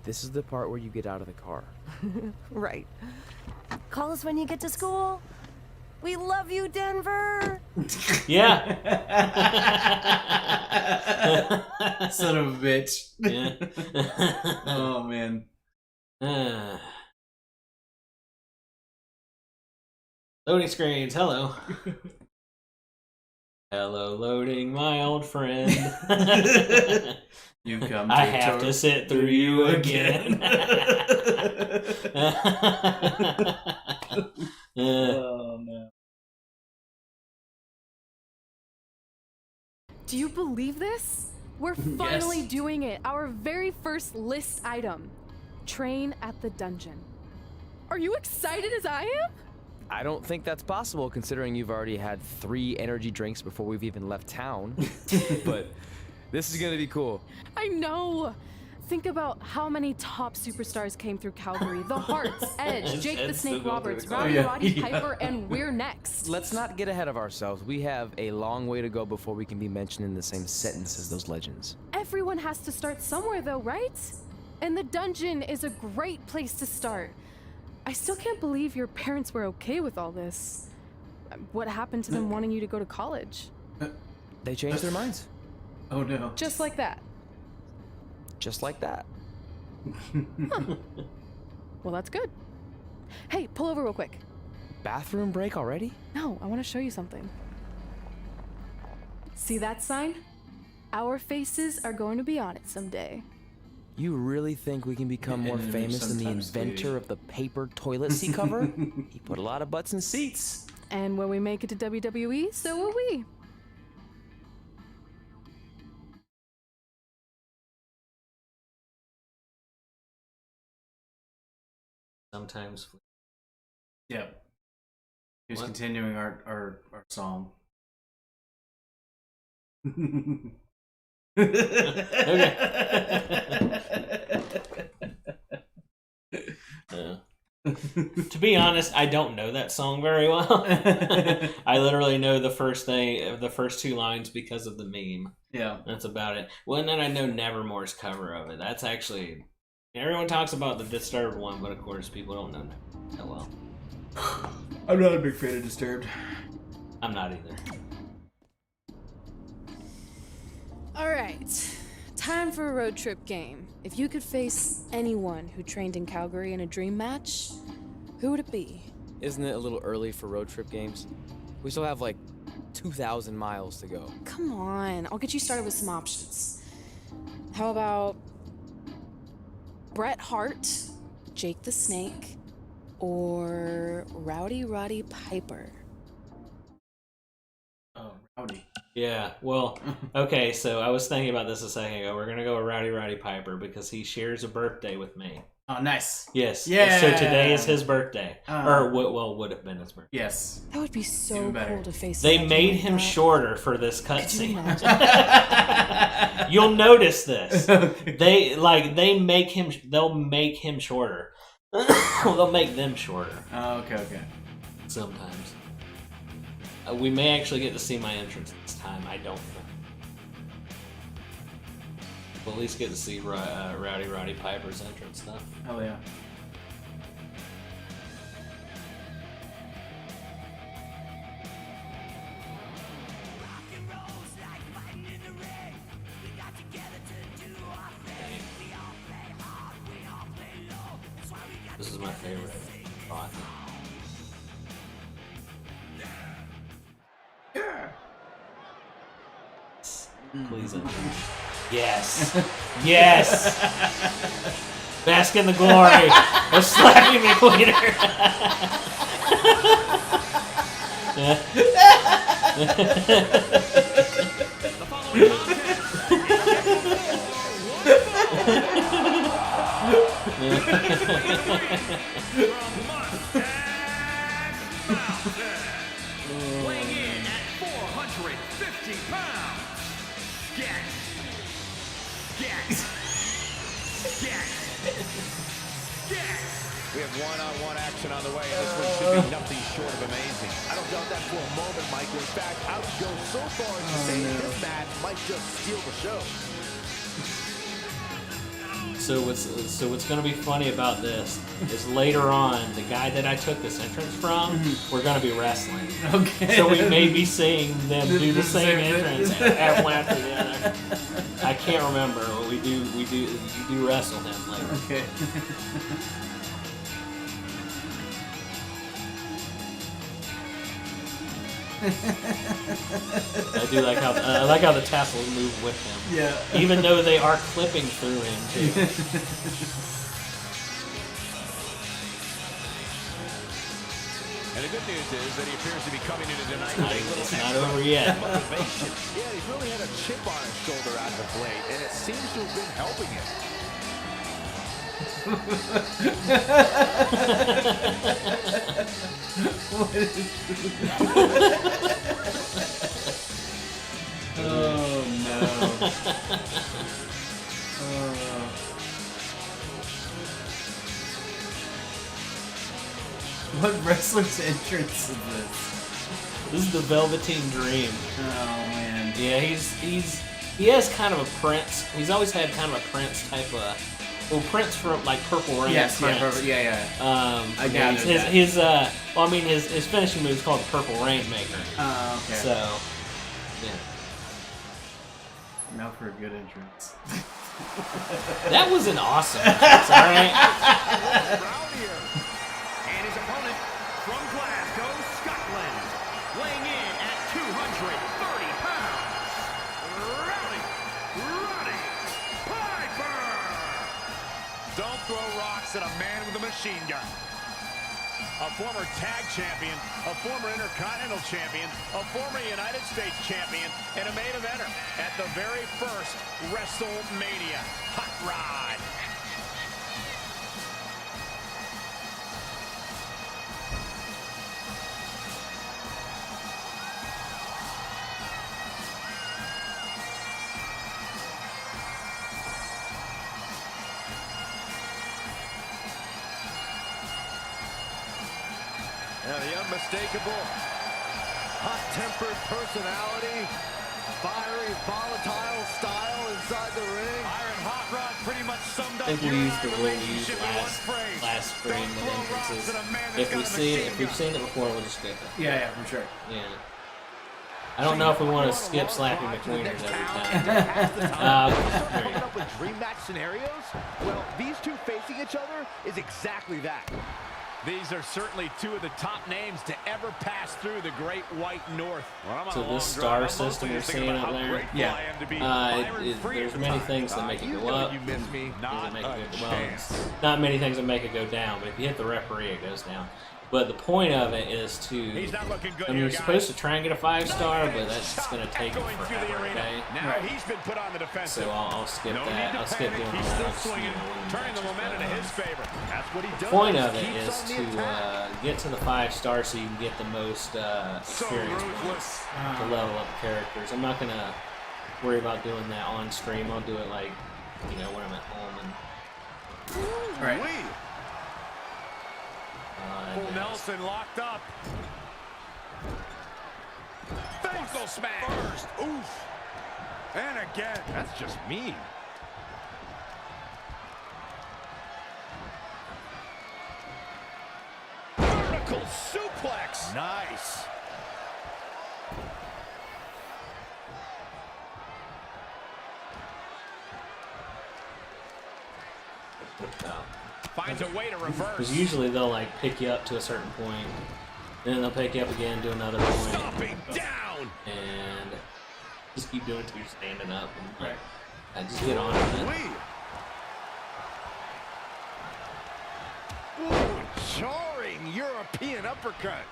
This is the part where you get out of the car. Right. Call us when you get to school. We love you, Denver. Yeah. Son of a bitch. Yeah. Oh man. Loading screens. Hello. Hello, loading, my old friend. You come. I have to sit through you again. Oh no. Do you believe this? We're finally doing it. Our very first list item. Train at the dungeon. Are you excited as I am? I don't think that's possible considering you've already had 3 energy drinks before we've even left town. But this is gonna be cool. I know. Think about how many top superstars came through Calgary. The Hearts, Edge, Jake the Snake Roberts, Roddy Piper, and we're next. Let's not get ahead of ourselves. We have a long way to go before we can be mentioned in the same sentence as those legends. Everyone has to start somewhere though, right? And the dungeon is a great place to start. I still can't believe your parents were okay with all this. What happened to them wanting you to go to college? They changed their minds. Oh no. Just like that. Just like that. Huh. Well, that's good. Hey, pull over real quick. Bathroom break already? No, I want to show you something. See that sign? Our faces are going to be on it someday. You really think we can become more famous than the inventor of the paper toilet seat cover? He put a lot of butts in seats. And when we make it to WWE, so will we. Sometimes. Yep. He was continuing our song. Yeah. To be honest, I don't know that song very well. I literally know the first 2 lines because of the meme. Yeah. That's about it. Well, and then I know Nevermore's cover of it. That's actually... Everyone talks about the Disturbed one, but of course people don't know that well. I'm not a big fan of Disturbed. I'm not either. All right, time for a road trip game. If you could face anyone who trained in Calgary in a dream match, who would it be? Isn't it a little early for road trip games? We still have like 2,000 miles to go. Come on, I'll get you started with some options. How about Bret Hart, Jake the Snake, or Rowdy Roddy Piper? Oh, Rowdy. Yeah, well, okay, so I was thinking about this a second ago. We're going to go with Rowdy Roddy Piper because he shares a birthday with me. Oh, nice. Yes. Yeah. So today is his birthday. Would have been his birthday. Yes. That would be so cool to face. They made him shorter for this cutscene. You'll notice this. They'll make him shorter. They'll make them shorter. Oh, okay. Sometimes. We may actually get to see my entrance this time. I don't know. We'll at least get to see Rowdy Roddy Piper's entrance, though. Hell yeah. This is my favorite spot. Please. Yes. Yes. Bask in the glory of slapping me later. Weighing in at 450 pounds. Get. We have one-on-one action on the way, and this one should be nothing short of amazing. I don't doubt that for a moment, Michael. In fact, I would go so far as to say this match might just steal the show. So what's going to be funny about this is later on, the guy that I took this entrance from, we're going to be wrestling. Okay. So we may be seeing them do the same entrance at one after the other. I can't remember, but you do wrestle him later. Okay. I do like how the tassels move with him. Yeah. Even though they are clipping through him too. And the good news is that he appears to be coming into tonight with a little It's not over yet. motivation. Yeah, he's really had a chip on his shoulder out of late, and it seems to have been helping him. What is Oh no. What wrestler's entrance is this? This is the Velveteen Dream. Oh man. Yeah, he has kind of a Prince. He's always had kind of a Prince type of. Well, Prince from like Purple Rain. Yes, Prince. yeah. I gathered his that. his finishing move is called the Purple Rainmaker. Oh, okay. So, yeah. Now for a good entrance. That was an awesome entrance, alright? And his opponent from Glasgow, Scotland, weighing in at 230 pounds, Rowdy Roddy Piper. Don't throw rocks at a man with a machine gun. A former tag champion, a former Intercontinental champion, a former United States champion, and a main eventer at the very first WrestleMania. Hot Rod. Yeah, the unmistakable, hot-tempered personality, fiery, volatile style inside the ring. Iron Hot Rod pretty much summed up I think we used the rule we used last spring with entrances. If we've seen it before, we'll just skip it. Yeah, for sure. Yeah. I don't know if we want to skip Slappy McQueeners every time. Coming up with dream match scenarios? Well, these two facing each other is exactly that. These are certainly two of the top names to ever pass through the Great White North. So this star system you're seeing up there, there's many things that make it go up. Not many things that make it go down, but if you hit the referee, it goes down. But the point of it is to, I mean, you're supposed to try and get a 5-star, but that's just going to take it forever, okay? Now he's been put on the defensive. So I'll skip that. I'll skip doing all that. Turning the momentum in his favor. That's what he does. The point of it is to get to the 5-star so you can get the most experience points to level up characters. I'm not going to worry about doing that on stream. I'll do it like, you know, when I'm at home. All right. Full Nelson locked up. Buckle smash. First. Oof. And again. That's just mean. Vertical suplex. Nice. Finds a way to reverse. Because usually they'll like pick you up to a certain point, and then they'll pick you up again, do another point. Stomping down. And just keep doing it until you're standing up. And just get on with it. Ooh, jarring European uppercut.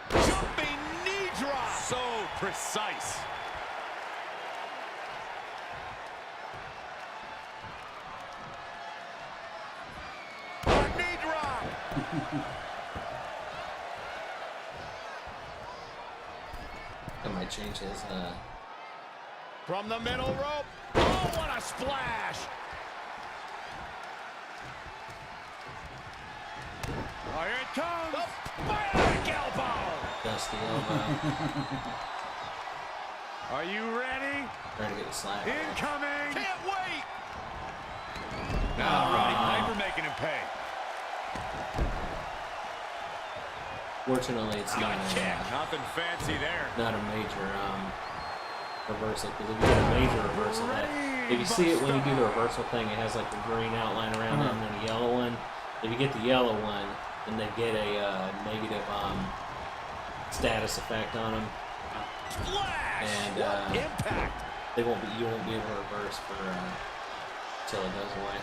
Jumping knee drop. So precise. I might change his, From the middle rope. Oh, what a splash. Oh, here it comes. The bionic elbow. Dusty elbow. Are you ready? Trying to get a slap. Incoming. Can't wait. Now, Roddy Piper making him pay. Fortunately, it's not nothing fancy there. Not a major reversal. Because if you get a major reversal, if you see it when you do the reversal thing, it has like the green outline around it and then a yellow one. If you get the yellow one, then they get a negative status effect on them, and impact. You won't be able to reverse for till it goes away.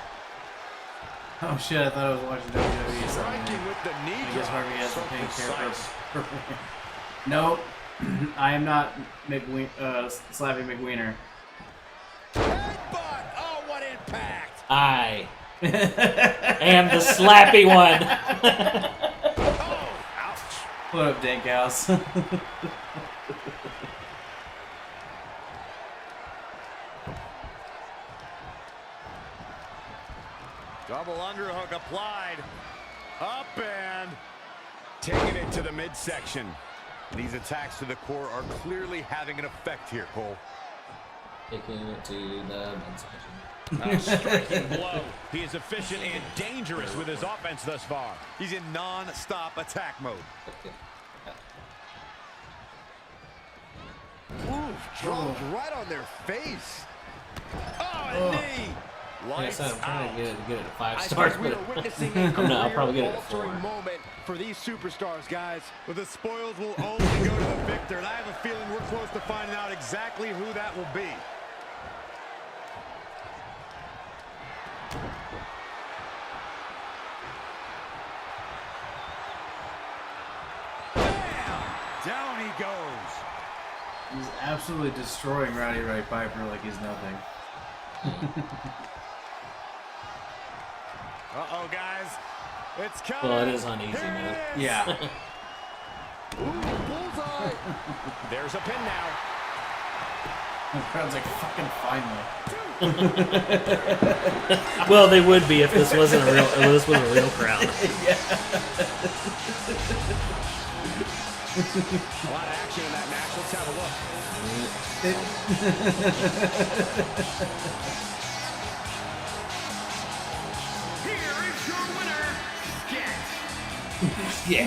Oh shit, I thought I was watching WWE. Striking with the knee I guess Harvey has so the pink precise. hair. Nope, I am not Slappy McWiener. Headbutt! Oh, what impact! I am the slappy one. Oh, ouch! What up, Dank House? Double underhook applied. Up and taking it to the midsection. These attacks to the core are clearly having an effect here, Cole. Taking it to the midsection. A striking blow. He is efficient and dangerous with his offense thus far. He's in non-stop attack mode. Oof, dropped right on their face. Oh, a knee. Yes, I'm trying to get it 5 stars, but I'll probably get it at 4. Moment for these superstars, guys. But the spoils will only go to the victor, and I have a feeling we're close to finding out exactly who that will be. Bam! Down he goes. He's absolutely destroying Roddy Piper like he's nothing. Uh-oh, guys. It's coming. Well, it is on easy mode. Yeah. Ooh, bullseye. There's a pin now. The crowd's like, fucking finally. 2, Well, they would be if this wasn't a real. If this was a real crowd. Yeah. A lot of action in that match. Let's have a look. Here is your winner, Get. Yeah.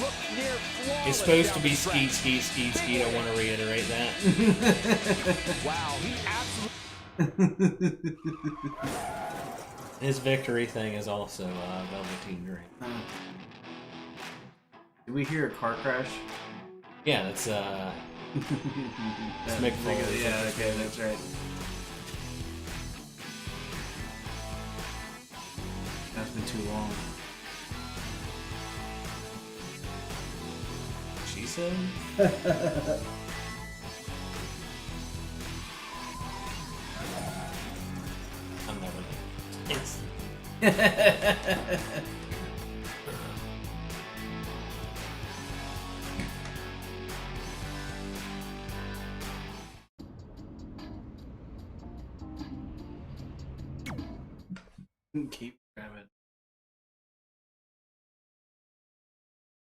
Look near flawless. It's supposed to down be the skeet, stretch. skeet, skeet, skeet. I want to reiterate that. Wow, he absolutely. His victory thing is also Velveteen Dream. Did we hear a car crash? Yeah, that's Mick Foley. Yeah, okay, that's right. That's been too long. She said. I'm never. It's. Keep grabbing.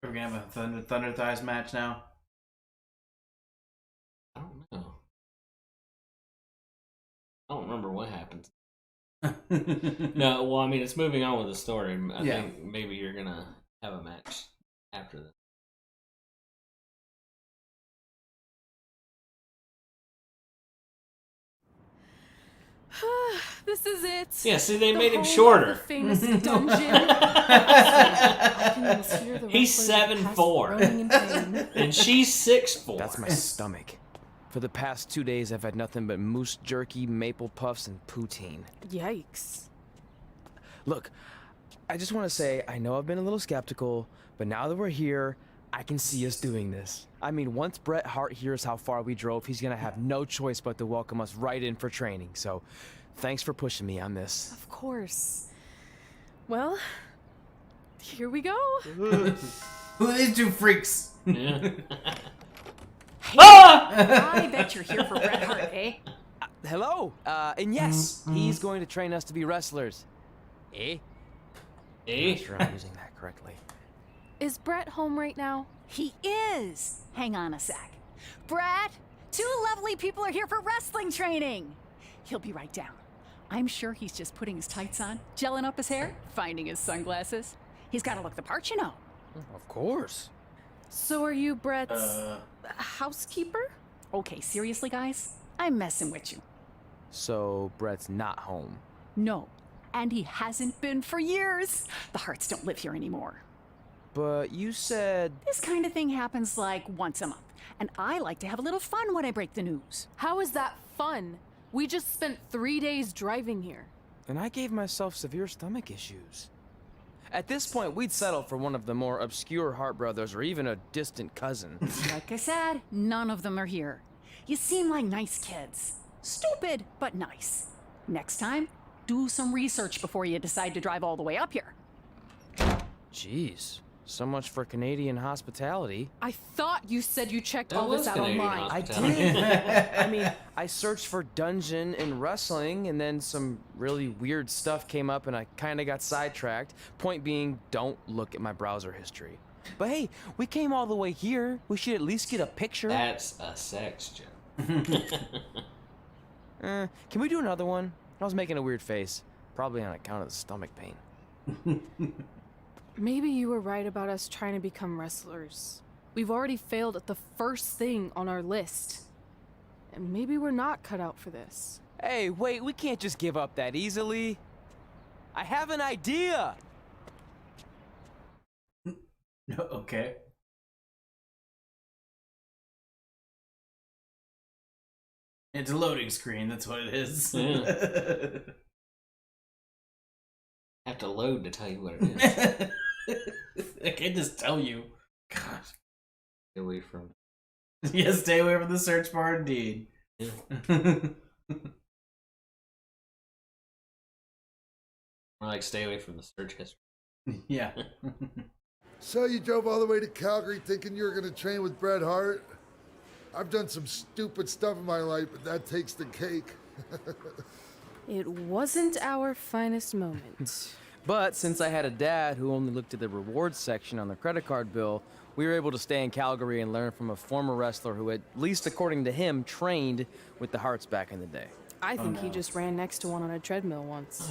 We're gonna have a Thunder Thighs match now. I don't know. I don't remember what happens. No, well, I mean, it's moving on with the story. I think maybe you're gonna have a match after this. This is it. Yeah, see, they made him home shorter. of the famous dungeon. I can almost hear the He's wrestlers' 7'4", groaning in pain. and she's 6'4". That's my stomach. For the past 2 days, I've had nothing but moose jerky, maple puffs, and poutine. Yikes. Look, I just want to say, I know I've been a little skeptical, but now that we're here, I can see us doing this. I mean, once Bret Hart hears how far we drove, he's gonna have no choice but to welcome us right in for training. So, thanks for pushing me on this. Of course. Well, here we go. Who are these two freaks? Yeah. I bet you're here for Bret Hart, eh? Hello. And yes, he's going to train us to be wrestlers. Eh? Eh? I'm not sure I'm using that correctly. Is Bret home right now? He is. Hang on a sec. Bret, two lovely people are here for wrestling training. He'll be right down. I'm sure he's just putting his tights on, gelling up his hair, finding his sunglasses. He's got to look the part, you know. Of course. So are you Bret's housekeeper? Okay, seriously, guys? I'm messing with you. So, Bret's not home. No, and he hasn't been for years. The Harts don't live here anymore. But you said... This kind of thing happens like once a month, and I like to have a little fun when I break the news. How is that fun? We just spent 3 days driving here. And I gave myself severe stomach issues. At this point, we'd settle for one of the more obscure Hart brothers or even a distant cousin. Like I said, none of them are here. You seem like nice kids. Stupid, but nice. Next time, do some research before you decide to drive all the way up here. Jeez. So much for Canadian hospitality. I thought you said you checked That all this was out Canadian online. I did. I mean, I searched for dungeon in wrestling, and then some really weird stuff came up, and I kind of got sidetracked. Point being, don't look at my browser history. But hey, we came all the way here. We should at least get a picture. That's a sex joke. Can we do another one? I was making a weird face. Probably on account of the stomach pain. Maybe you were right about us trying to become wrestlers. We've already failed at the first thing on our list. And maybe we're not cut out for this. Hey, wait, we can't just give up that easily. I have an idea! Okay. It's a loading screen, that's what it is. Yeah. Have to load to tell you what it is. I can't just tell you. God. Stay away from. Yeah, stay away from the search bar, indeed. Yeah. Or like stay away from the search history. Yeah. So you drove all the way to Calgary thinking you were going to train with Bret Hart? I've done some stupid stuff in my life, but that takes the cake. It wasn't our finest moment. But since I had a dad who only looked at the rewards section on the credit card bill, we were able to stay in Calgary and learn from a former wrestler who, at least according to him, trained with the Hearts back in the day. I think he just ran next to one on a treadmill once.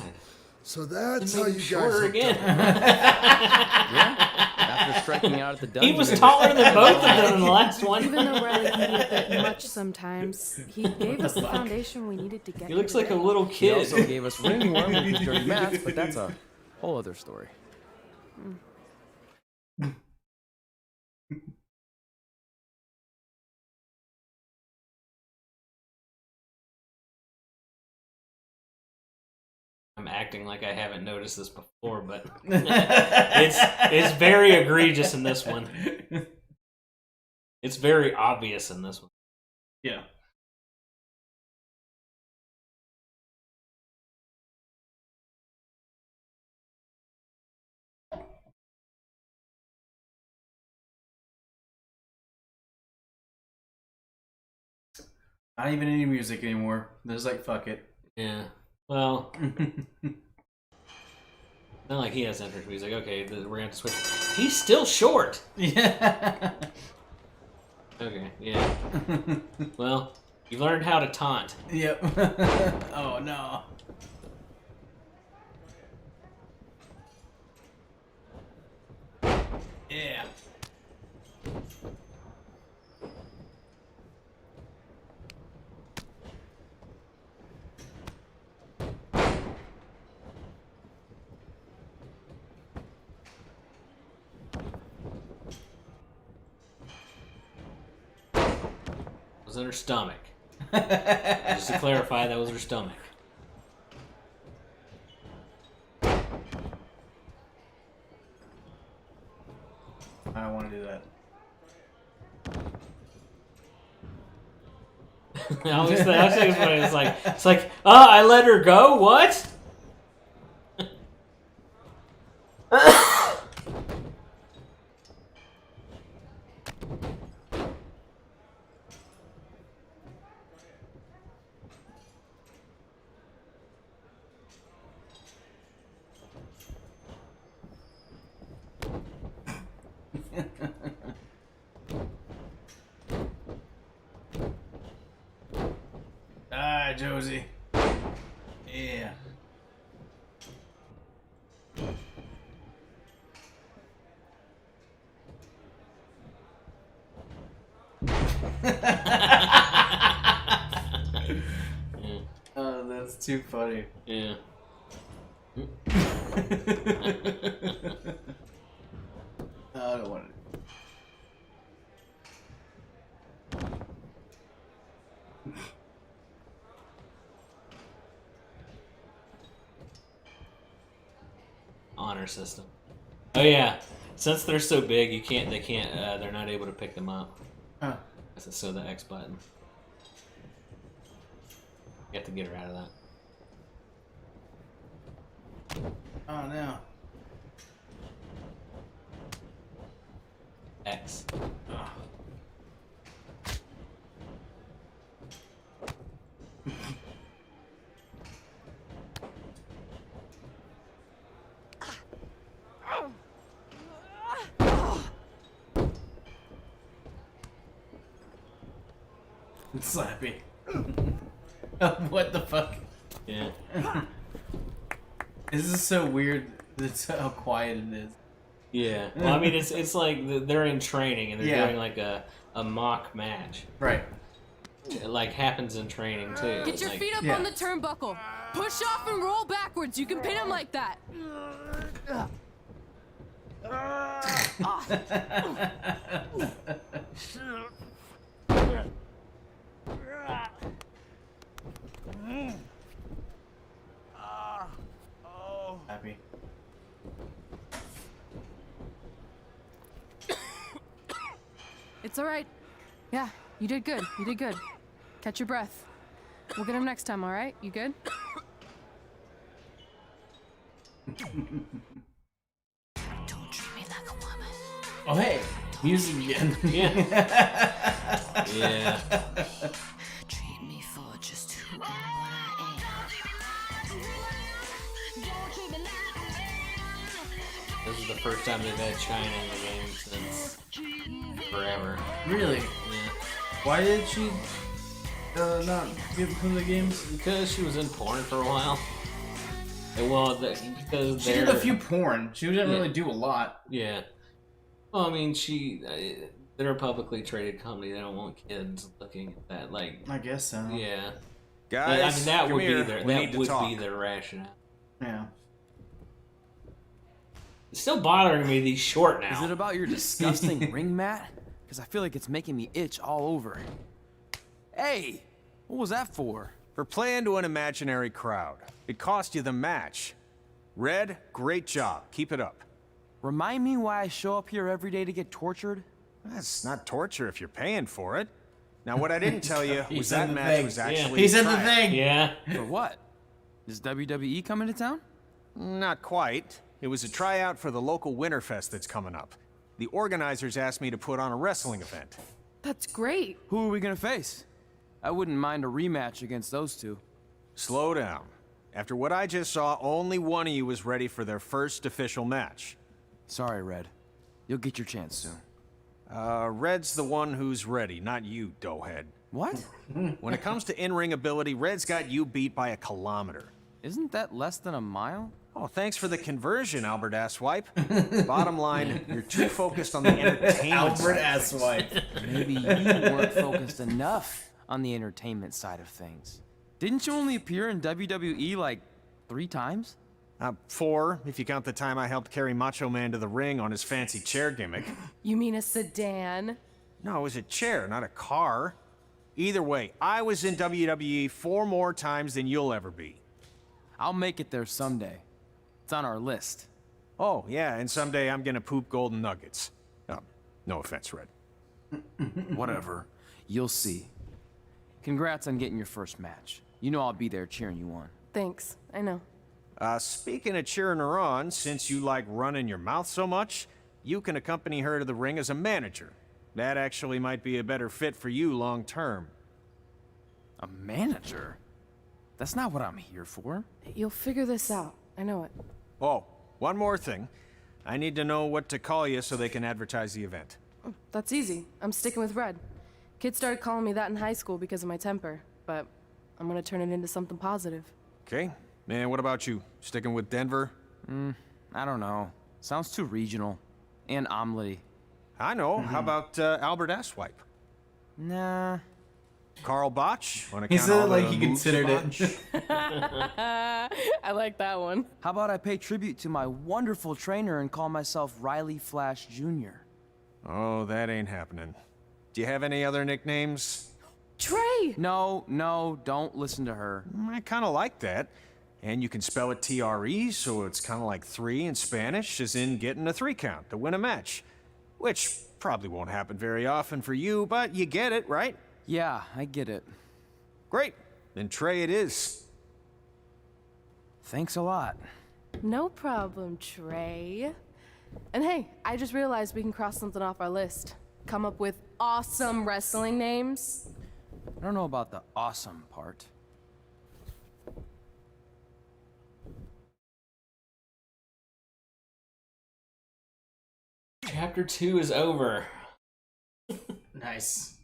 So that's how you guys hooked again. up. Yeah, after striking out at the dungeon. He was taller than both of them in the last one. Even though Riley can be a bit much sometimes, he gave us the foundation we needed to get. He looks here like a today. little He kid. also gave us ringworm with his dirty mats, but that's a whole other story. I'm acting like I haven't noticed this before, but it's very egregious in this one. It's very obvious in this one. Yeah. Not even any music anymore. There's like, fuck it. Yeah. Well, not like he has entrance music. Okay, we're gonna have to switch. He's still short. Yeah. Okay. Yeah. Well, you learned how to taunt. Yep. Oh no. Yeah. Was in her stomach. Just to clarify, that was her stomach. I don't want to do that. I was thinking funny. It's like, I let her go. What? Ah, Josie. Yeah. Oh, that's too funny. Yeah. I don't want it. Honor system. Oh yeah. Since they're so big, they're not able to pick them up. Huh. So the X button. You have to get her out of that. Oh no. X. Oh. Slappy. What the fuck? Yeah. This is so weird. That's how quiet it is. Yeah. Well, I mean, it's like they're in training and they're Yeah. doing like a mock match. Right. It like happens in training too. Get your Like- feet up on the turnbuckle. Push off and roll backwards. You can pin him like that. Happy. It's all right. Yeah, you did good. You did good. Catch your breath. We'll get him next time, all right? You good? Oh hey, music again. Yeah. Yeah. Treat me for just who and what I am. This is the first time they've had China in the game since forever. Really? Yeah. Why did she not give from the games? Because she was in porn for a while. Well, because She did a few porn. She didn't really do a lot. Yeah. Well, I mean, they're a publicly traded company. They don't want kids looking at that. Like, I guess so. Yeah. Guys, I mean, that come would here. be their We need to be talk. their rationale. Yeah. It's still bothering me these short now. Is it about your disgusting ring mat? Because I feel like it's making me itch all over. Hey, what was that for? For playing to an imaginary crowd. It cost you the match. Red, great job. Keep it up. Remind me why I show up here every day to get tortured? That's not torture if you're paying for it. Now, what I didn't tell you He was said that the match thing. was Yeah. actually He said the trial. thing. Yeah. For what? Is WWE coming to town? Not quite. It was a tryout for the local Winterfest that's coming up. The organizers asked me to put on a wrestling event. That's great. Who are we gonna face? I wouldn't mind a rematch against those two. Slow down. After what I just saw, only one of you was ready for their first official match. Sorry, Red. You'll get your chance soon. Red's the one who's ready, not you, doughhead. What? When it comes to in-ring ability, Red's got you beat by a kilometer. Isn't that less than a mile? Oh, thanks for the conversion, Albert Asswipe. Bottom line, you're too focused on the entertainment Albert side of things. Asswipe. Maybe you weren't focused enough on the entertainment side of things. Didn't you only appear in WWE like 3 times? 4, if you count the time I helped carry Macho Man to the ring on his fancy chair gimmick. You mean a sedan? No, it was a chair, not a car. Either way, I was in WWE 4 more times than you'll ever be. I'll make it there someday. It's on our list. Oh, yeah, and someday I'm gonna poop golden nuggets. No offense, Red. Whatever. You'll see. Congrats on getting your first match. You know I'll be there cheering you on. Thanks. I know. Speaking of cheering her on, since you like running your mouth so much, you can accompany her to the ring as a manager. That actually might be a better fit for you long term. A manager? That's not what I'm here for. You'll figure this out. I know it. Oh, one more thing. I need to know what to call you so they can advertise the event. That's easy. I'm sticking with Red. Kids started calling me that in high school because of my temper, but I'm gonna turn it into something positive. Okay. And what about you? Sticking with Denver? I don't know. Sounds too regional. And omelette-y. I know. How about Albert Asswipe? Nah. Carl Botch? On account He of said all it like the he moves considered Botch? it. I like that one. How about I pay tribute to my wonderful trainer and call myself Riley Flash Jr.? Oh, that ain't happening. Do you have any other nicknames? Trey! No, don't listen to her. I kind of like that. And you can spell it T-R-E, so it's kind of like 3 in Spanish, as in getting a 3 count to win a match. Which probably won't happen very often for you, but you get it, right? Yeah, I get it. Great. Then Trey it is. Thanks a lot. No problem, Trey. And hey, I just realized we can cross something off our list. Come up with awesome wrestling names. I don't know about the awesome part. Chapter 2 is over. Nice.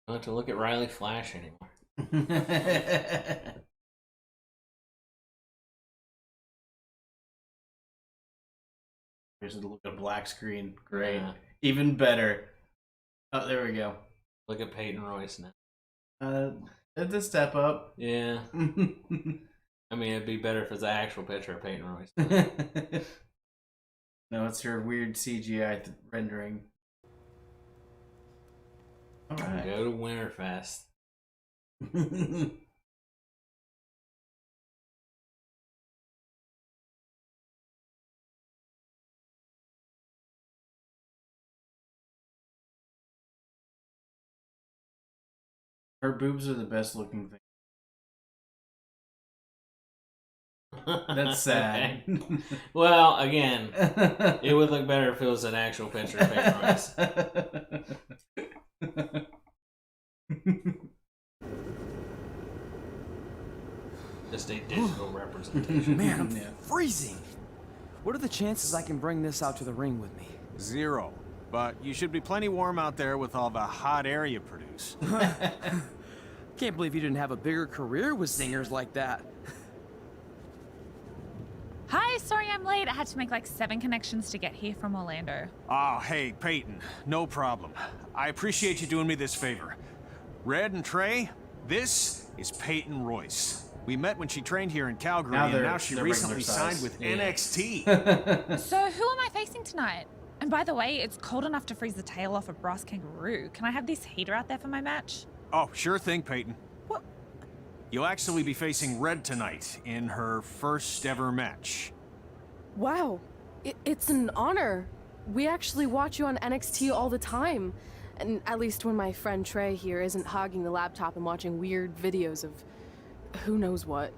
I don't have to look at Riley Flash anymore. There's a look at black screen. Great. Yeah. Even better. Oh, there we go. Look at Peyton Royce now. It's a step up. Yeah. I mean, it'd be better if it's the actual picture of Peyton Royce. No, it's her weird CGI rendering. Alright. Go to Winterfest. Her boobs are the best looking thing. That's sad. Well, again, it would look better if it was an actual picture of Peyton Royce. Man, I'm freezing. What are the chances I can bring this out to the ring with me? 0. But you should be plenty warm out there with all the hot air you produce. Can't believe you didn't have a bigger career with singers like that. Hi, sorry I'm late. I had to make like 7 connections to get here from Orlando. Oh, hey, Peyton. No problem. I appreciate you doing me this favor. Red and Trey, this is Peyton Royce. We met when she trained here in Calgary, and now she recently signed with NXT. So who am I facing tonight? And by the way, it's cold enough to freeze the tail off a brass kangaroo. Can I have this heater out there for my match? Oh, sure thing, Peyton. What? You'll actually be facing Red tonight in her first ever match. Wow, it's an honor. We actually watch you on NXT all the time. And at least when my friend Trey here isn't hogging the laptop and watching weird videos of who knows what.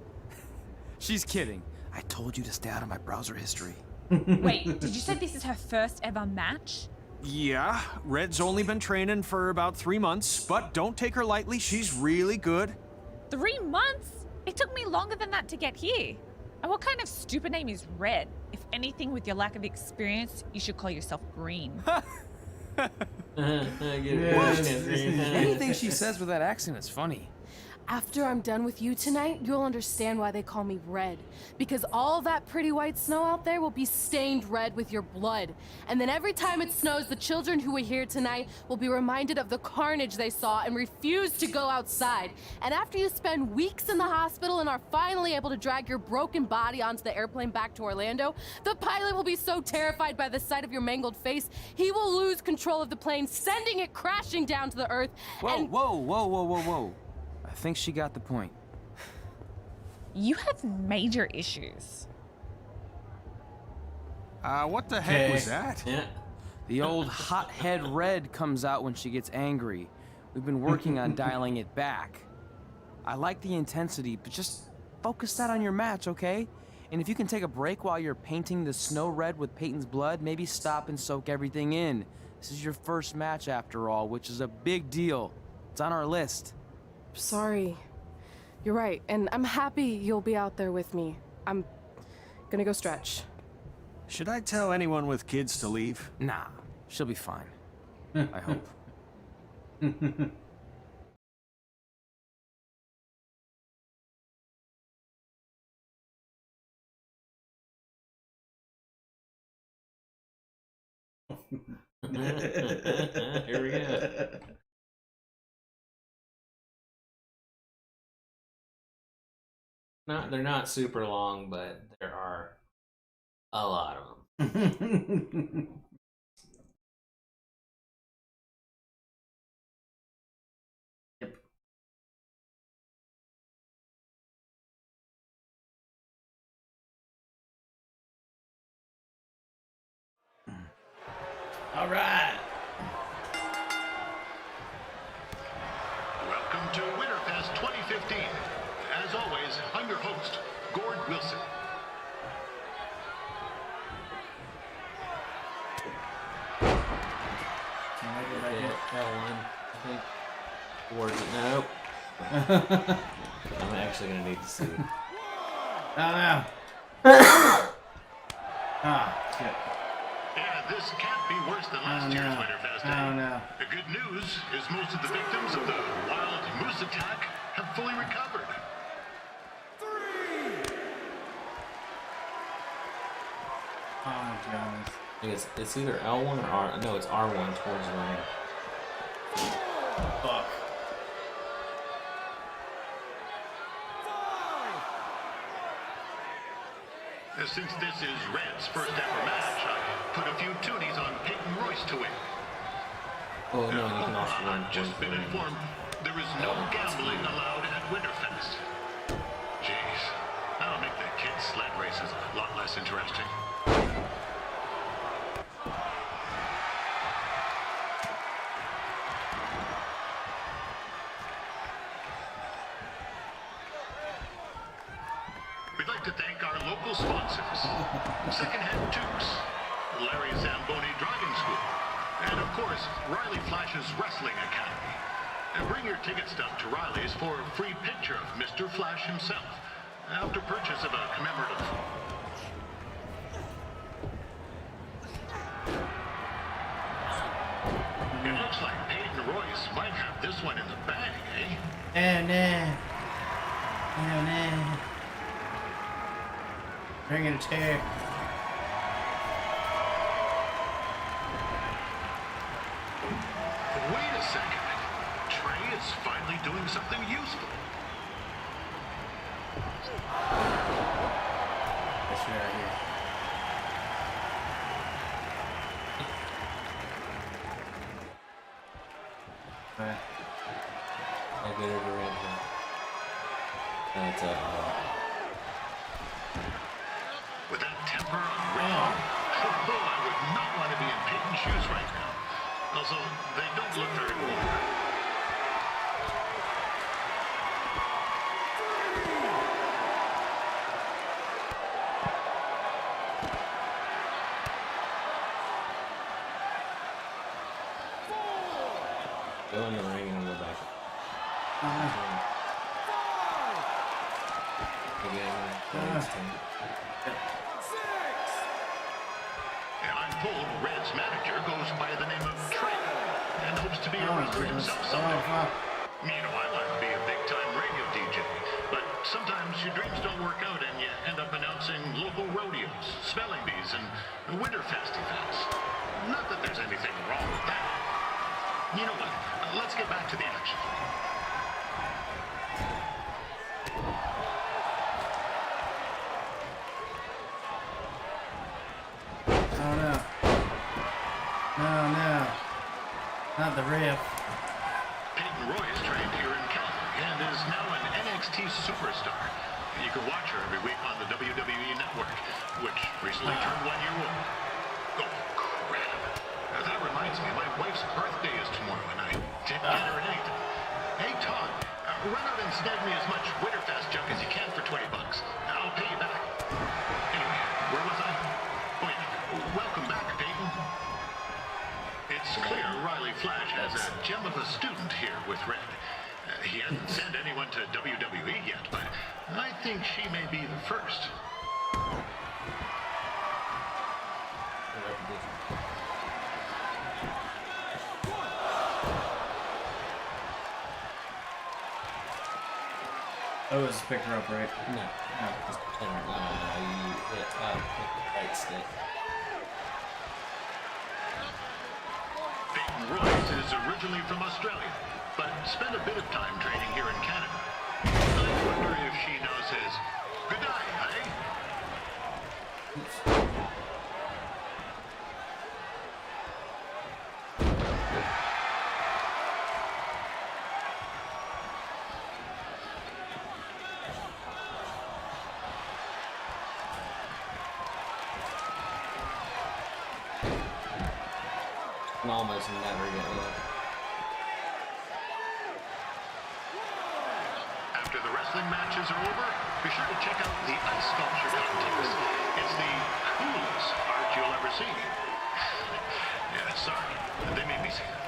She's kidding. I told you to stay out of my browser history. Wait, did you say this is her first ever match? Yeah, Red's only been training for about 3 months, but don't take her lightly, she's really good. 3 months? It took me longer than that to get here. And what kind of stupid name is Red? If anything, with your lack of experience, you should call yourself Green. Anything she says with that accent is funny. After I'm done with you tonight, you'll understand why they call me Red. Because all that pretty white snow out there will be stained red with your blood. And then every time it snows, the children who were here tonight will be reminded of the carnage they saw and refuse to go outside. And after you spend weeks in the hospital and are finally able to drag your broken body onto the airplane back to Orlando, the pilot will be so terrified by the sight of your mangled face, he will lose control of the plane, sending it crashing down to the earth. Whoa. I think she got the point. You have major issues. What the heck was that? Yeah. The old hothead Red comes out when she gets angry. We've been working on dialing it back. I like the intensity, but just focus that on your match, okay? And if you can take a break while you're painting the snow red with Peyton's blood, maybe stop and soak everything in. This is your first match after all, which is a big deal. It's on our list. Sorry. You're right, and I'm happy you'll be out there with me. I'm gonna go stretch. Should I tell anyone with kids to leave? Nah, she'll be fine. I hope. Here we go. They're not super long, but there are a lot of them. Yep. All right. Welcome to Winterfest 2015. As always, I'm your host, Gord Wilson. Can I get back in? L1, I think. Or is it? Nope. I'm actually gonna need to see. Oh no. Shit. Yeah, this can't be worse than last year's Winterfest. Oh no. The good news is most of the victims of the wild moose attack have fully recovered. Oh my goodness. I think it's either L1 or R. No, it's R1 towards the ring. Fuck. Since this is Red's first ever match, I put a few toonies on Peyton Royce to win. Oh no, you can also run. I've just been informed there is no gambling allowed at Winterfest. Jeez, that'll make the kids' sled races a lot less interesting. We'd like to thank our local sponsors, Secondhand Tubes, Larry Zamboni Driving School, and of course, Riley Flash's Wrestling Academy. And bring your ticket stub to Riley's for a free picture of Mr. Flash himself. after purchase of a commemorative. It looks like Peyton Royce might have this one in the bag, eh? Oh no. Oh no. Bring it a chair. Wait a second. Trey is finally doing something useful. This right here. Alright. I'll get her to ring here. That's up. With that temper unreal, I would not want to be in Peyton's shoes right now. Also, they don't look very warm. Go in the ring and go back. I'm told Red's manager goes by the name of Trey and hopes to be a wrestler himself someday. Meanwhile, I'd be a big-time radio DJ, but sometimes your dreams don't work out and you end up announcing local rodeos, spelling bees, and Winterfest events. Not that there's anything wrong with that. You know what? Let's get back to the action. Oh no. No, no. Not the ref. Peyton Roy is trained here in Calgary and is now an NXT superstar. You can watch her every week on the WWE Network, which recently turned 1 year old. Oh, crap. That reminds me, my wife's birthday is tomorrow and I didn't get her anything. Hey, Todd, run out and snag me as much Winterfest junk as you can for $20. I'll pay you back. Anyway, where was I? Oh, yeah. Welcome back, Peyton. It's clear Riley Flash has a gem of a student here with Red. He hasn't sent anyone to WWE yet, but I think she may be the first. Oh, just pick her up, right? No. No, just pretend you hit up with the right stick. Peyton Royce is originally from Australia, but spent a bit of time training here in Canada. I wonder if she now says, good day, eh? Can almost never get one. After the wrestling matches are over, be sure to check out the ice sculpture contest. It's the coolest art you'll ever see. Yeah, sorry. They made me say that.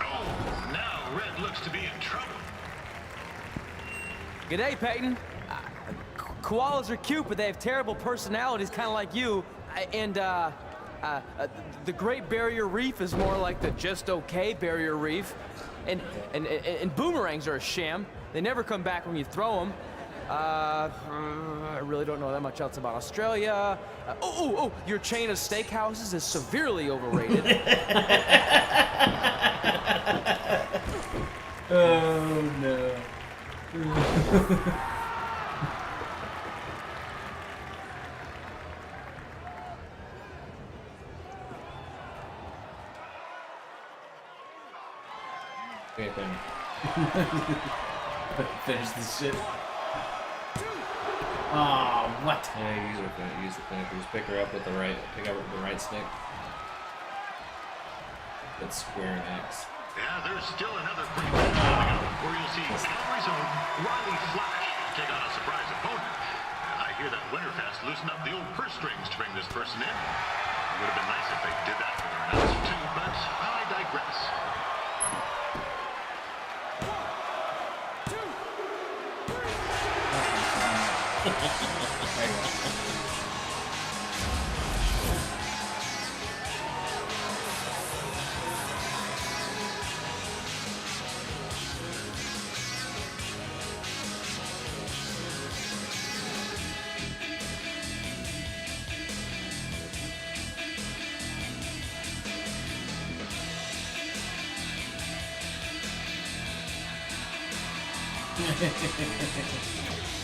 Oh, now Red looks to be in trouble. G'day, Peyton. Koalas are cute, but they have terrible personalities, kind of like you. And the Great Barrier Reef is more like the just okay Barrier Reef. And boomerangs are a sham. They never come back when you throw them. I really don't know that much else about Australia. Your chain of steakhouses is severely overrated. Oh no. Okay, finish this shit. Oh, what? Yeah, use the finisher. Just pick her up with the right stick. That's square and X. Yeah, there's still another quick match coming up where you'll see Calgary's own Riley Flash take on a surprise opponent. I hear that Winterfest loosened up the old purse strings to bring this person in. It would have been nice if they did that for their announcer too, but I digress.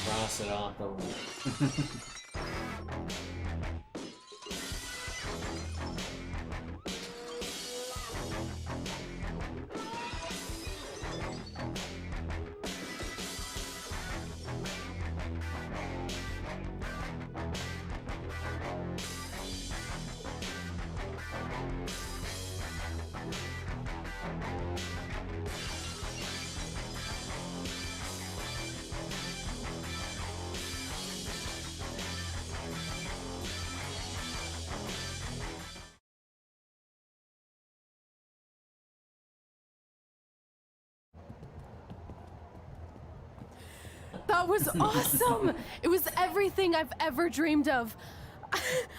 Cross it off the That was awesome! It was everything I've ever dreamed of.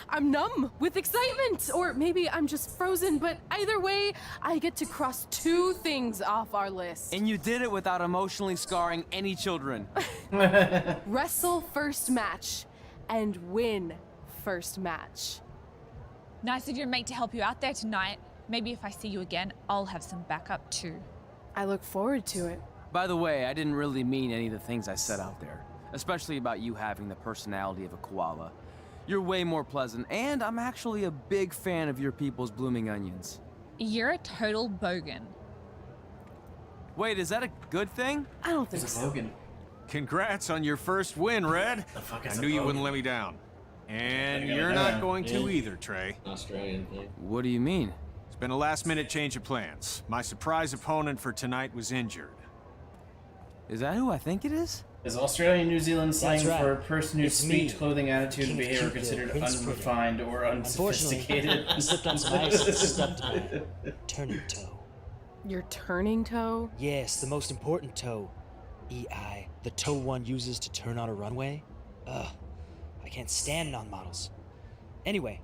I'm numb with excitement, or maybe I'm just frozen, but either way, I get to cross 2 things off our list. And you did it without emotionally scarring any children. Wrestle first match and win first match. Nice of your mate to help you out there tonight. Maybe if I see you again, I'll have some backup too. I look forward to it. By the way, I didn't really mean any of the things I said out there, especially about you having the personality of a koala. You're way more pleasant, and I'm actually a big fan of your people's blooming onions. You're a total bogan. Wait, is that a good thing? I don't think so. Congrats on your first win, Red. I knew you wouldn't let me down. And you're not going to either, Trey. Australian thing. What do you mean? It's been a last-minute change of plans. My surprise opponent for tonight was injured. Is that who I think it is? Is Australian New Zealand slang right. for a person whose It's speech, me, clothing, attitude, and King behavior are Cupid, considered Prince unrefined or unsophisticated? Unfortunately, I slipped on some ice and stubbed my turning toe. Your turning toe? Yes, the most important toe. EI, the toe one uses to turn on a runway. Ugh, I can't stand non-models. Anyway,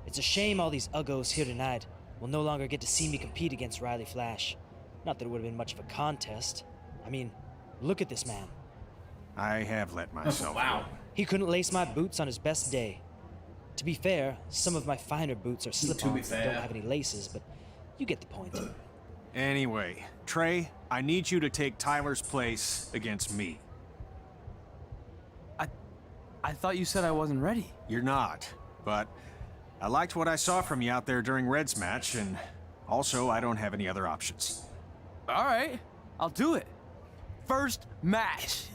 it's a shame all these uggos here tonight will no longer get to see me compete against Riley Flash. Not that it would have been much of a contest. I mean, look at this man. I have let myself. Wow. He couldn't lace my boots on his best day. To be fair, some of my finer boots are slip-ons that don't have any laces, but you get the point. Anyway, Trey, I need you to take Tyler's place against me. I thought you said I wasn't ready. You're not, but I liked what I saw from you out there during Red's match, and also I don't have any other options. All right, I'll do it. First match.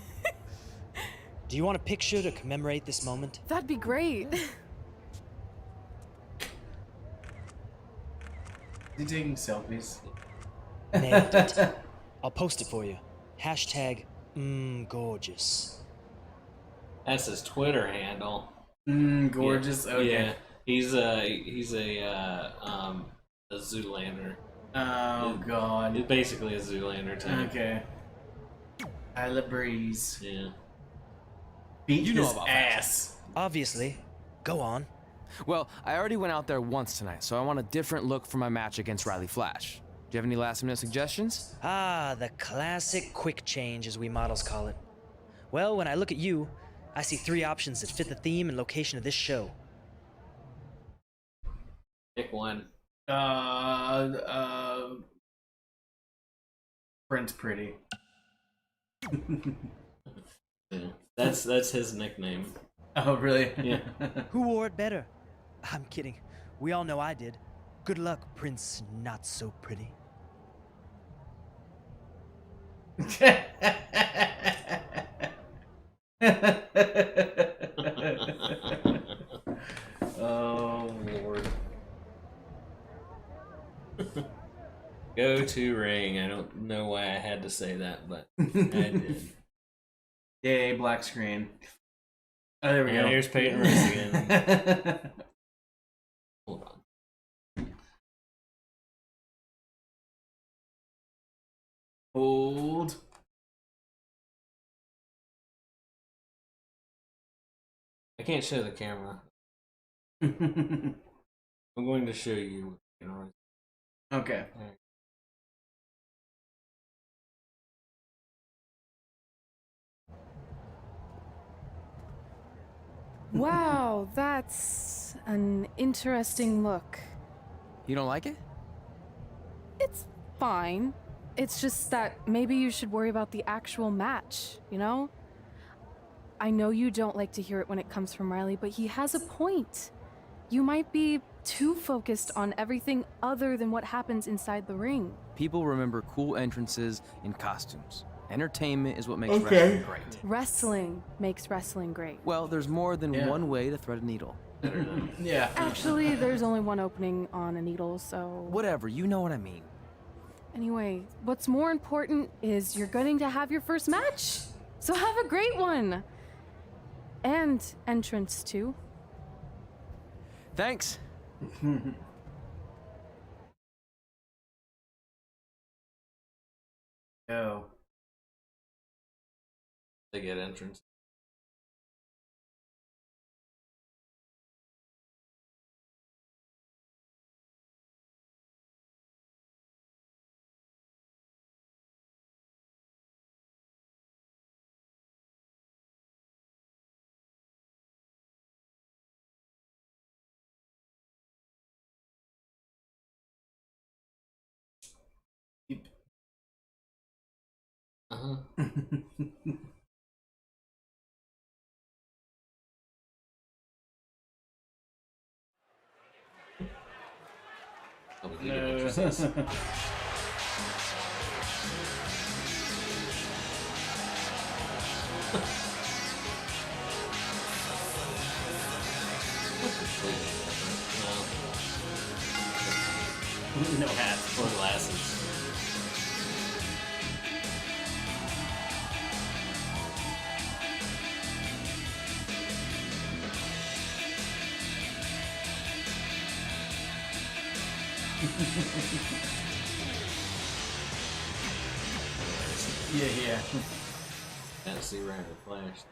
Do you want a picture to commemorate this moment? That'd be great. Is he taking selfies? Nailed it. I'll post it for you. Hashtag gorgeous. That's his Twitter handle. Gorgeous. Yeah. Okay. Yeah. He's a Zoolander. Oh god. He's basically a Zoolander type. Okay. Isla Breeze. Yeah. Beat You know his about ass. Obviously. Go on. Well, I already went out there once tonight, so I want a different look for my match against Riley Flash. Do you have any last-minute suggestions? Ah, the classic quick change, as we models call it. Well, when I look at you, I see 3 options that fit the theme and location of this show. Pick one. Prince Pretty. Yeah. That's his nickname. Oh, really? Yeah. Who wore it better? I'm kidding. We all know I did. Good luck, Prince Not So Pretty. Oh, Lord. Go to ring. I don't know why I had to say that, but I did. Yay, black screen. Oh, there we And go. here's Peyton Royce again. Hold on. Hold. I can't show the camera. I'm going to show you. Okay. Wow, that's an interesting look. You don't like it? It's fine. It's just that maybe you should worry about the actual match, you know? I know you don't like to hear it when it comes from Riley, but he has a point. You might be too focused on everything other than what happens inside the ring. People remember cool entrances and costumes. Entertainment is what makes wrestling great. Wrestling makes wrestling great. Well, there's more than one way to thread a needle. Yeah. Actually, there's only one opening on a needle, so... Whatever, you know what I mean. Anyway, what's more important is you're going to have your first match. So have a great one. And entrance, too. Thanks. Yo. They get entrance. No hats. Or glasses. Yeah. Can't see right in the flash.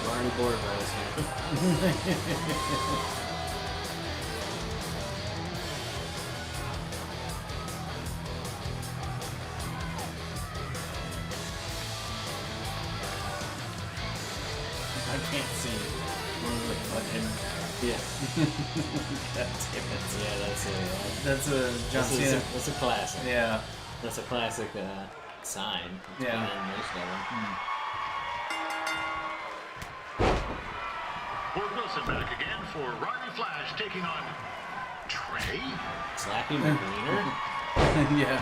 Already bored by this one. I can't see one of the fucking. Yeah. God damn it. Yeah, that's a John Cena. That's a classic. Yeah. That's a classic sign. Yeah. Most of them. Ward Wilson back again for Riley Flash taking on Trey. Slappy McWiener. Yeah.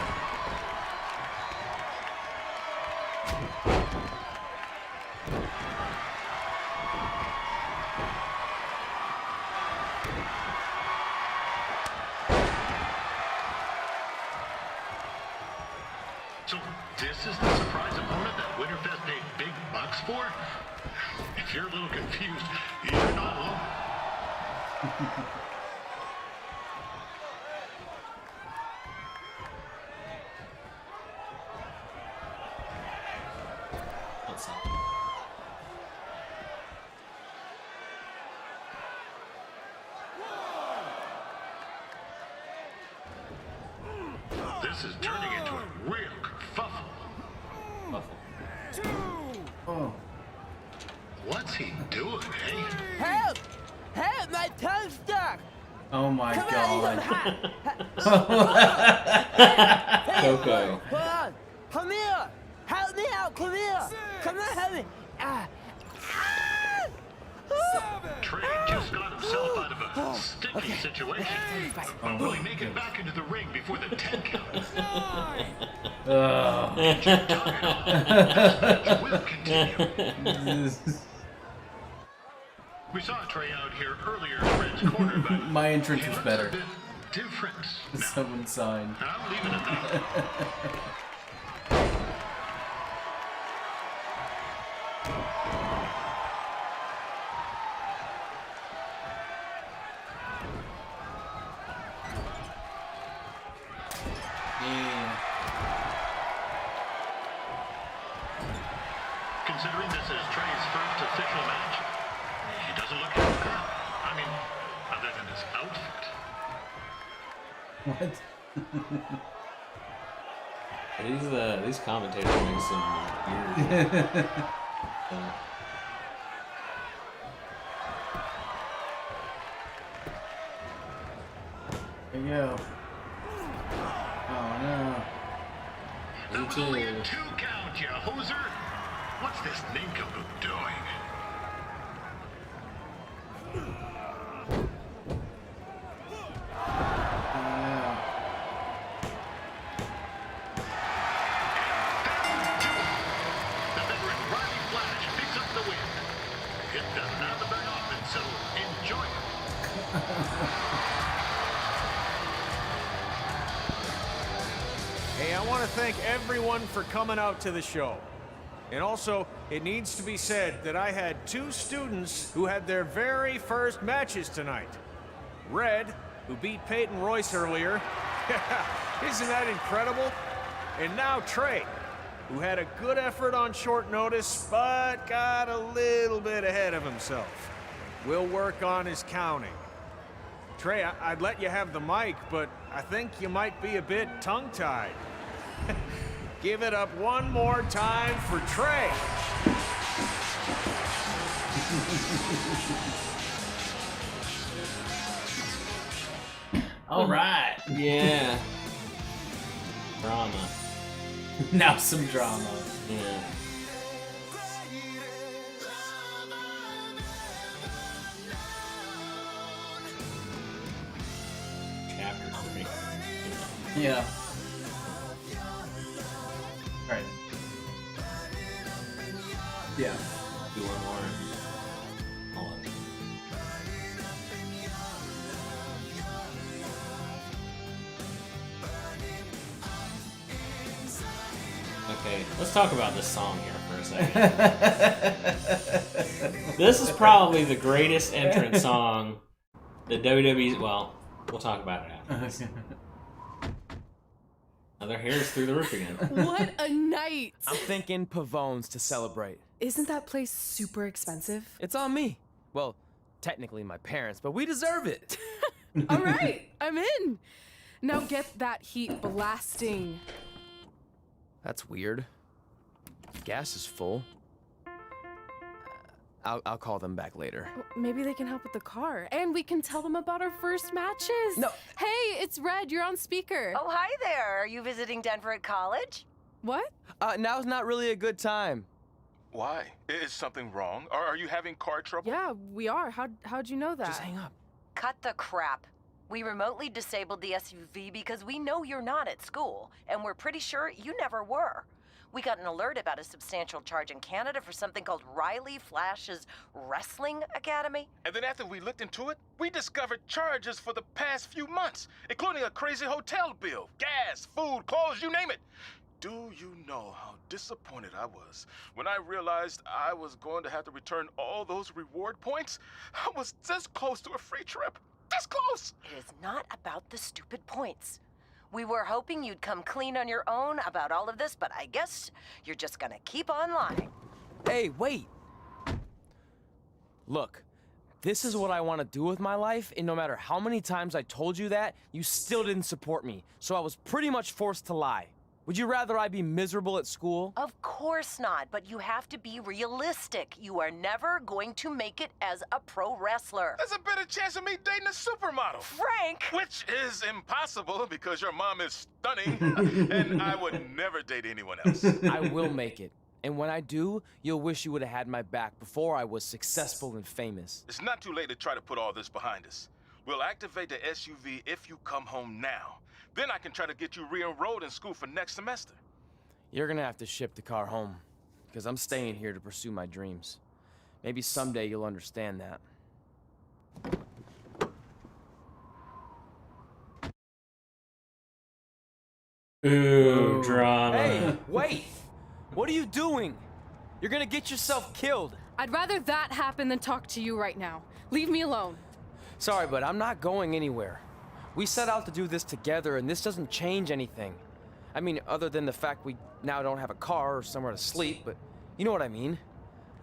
So this is the surprise opponent that Winterfest paid big bucks for? If you're a little confused, you're not alone. This is turning into a real kerfuffle. Oh. What's he doing, eh? Help! Help! My tongue's stuck! Oh my Come god. Coco. Hold on! Come here! Help me out! Come here! Come on, help me! Trey just got himself out of a sticky situation. Will he make it back into the ring before the 10 count? Will continue. We saw Trey out here earlier in Red's corner, but My entrance was better. a bit different. Someone signed. I'll leave it at that. Considering this is Trey's first official match, he doesn't look too good. I mean, other than his What? These commentators make some weird. There you go. Oh no. Only a 2 count, you hoser. What's this nincompoop doing? The veteran Riley Flash picks up the win. It doesn't happen very often, so enjoy it. Hey, I want to thank everyone for coming out to the show. And also, it needs to be said that I had 2 students who had their very first matches tonight. Red, who beat Peyton Royce earlier. Isn't that incredible? And now Trey, who had a good effort on short notice, but got a little bit ahead of himself. We'll work on his counting. Trey, I'd let you have the mic, but I think you might be a bit tongue-tied. Give it up one more time for Trey. All right. Yeah. Drama. Now some drama. Yeah. Chapter 3. Yeah. Alright. Yeah. Do one more. Hold on. Okay, let's talk about this song here for a second. This is probably the greatest entrance song that WWE's. Well, we'll talk about it after. Now their hair is through the roof again. What a night! I'm thinking Pavone's to celebrate. Isn't that place super expensive? It's on me. Well, technically my parents, but we deserve it. All right, I'm in. Now get that heat blasting. That's weird. Gas is full. I'll call them back later. Maybe they can help with the car, and we can tell them about our first matches. No. Hey, it's Red. You're on speaker. Oh, hi there. Are you visiting Denver at college? What? Now's not really a good time. Why? Is something wrong? Are you having car trouble? Yeah, we are. How'd you know that? Just hang up. Cut the crap. We remotely disabled the SUV because we know you're not at school, and we're pretty sure you never were. We got an alert about a substantial charge in Canada for something called Riley Flash's Wrestling Academy. And then after we looked into it, we discovered charges for the past few months, including a crazy hotel bill, gas, food, clothes, you name it. Do you know how disappointed I was when I realized I was going to have to return all those reward points? I was this close to a free trip. This close! It is not about the stupid points. We were hoping you'd come clean on your own about all of this, but I guess you're just gonna keep on lying. Hey, wait! Look, This is what I want to do with my life, and no matter how many times I told you that, you still didn't support me. So I was pretty much forced to lie. Would you rather I be miserable at school? Of course not, but you have to be realistic. You are never going to make it as a pro wrestler. There's a better chance of me dating a supermodel. Frank! Which is impossible because your mom is stunning, and I would never date anyone else. I will make it. And when I do, you'll wish you would have had my back before I was successful and famous. It's not too late to try to put all this behind us. We'll activate the SUV if you come home now. Then I can try to get you re-enrolled in school for next semester. You're gonna have to ship the car home, because I'm staying here to pursue my dreams. Maybe someday you'll understand that. Ooh, drama. Hey, wait! What are you doing? You're gonna get yourself killed. I'd rather that happen than talk to you right now. Leave me alone. Sorry, but I'm not going anywhere. We set out to do this together, and this doesn't change anything. I mean, other than the fact we now don't have a car or somewhere to sleep, but you know what I mean.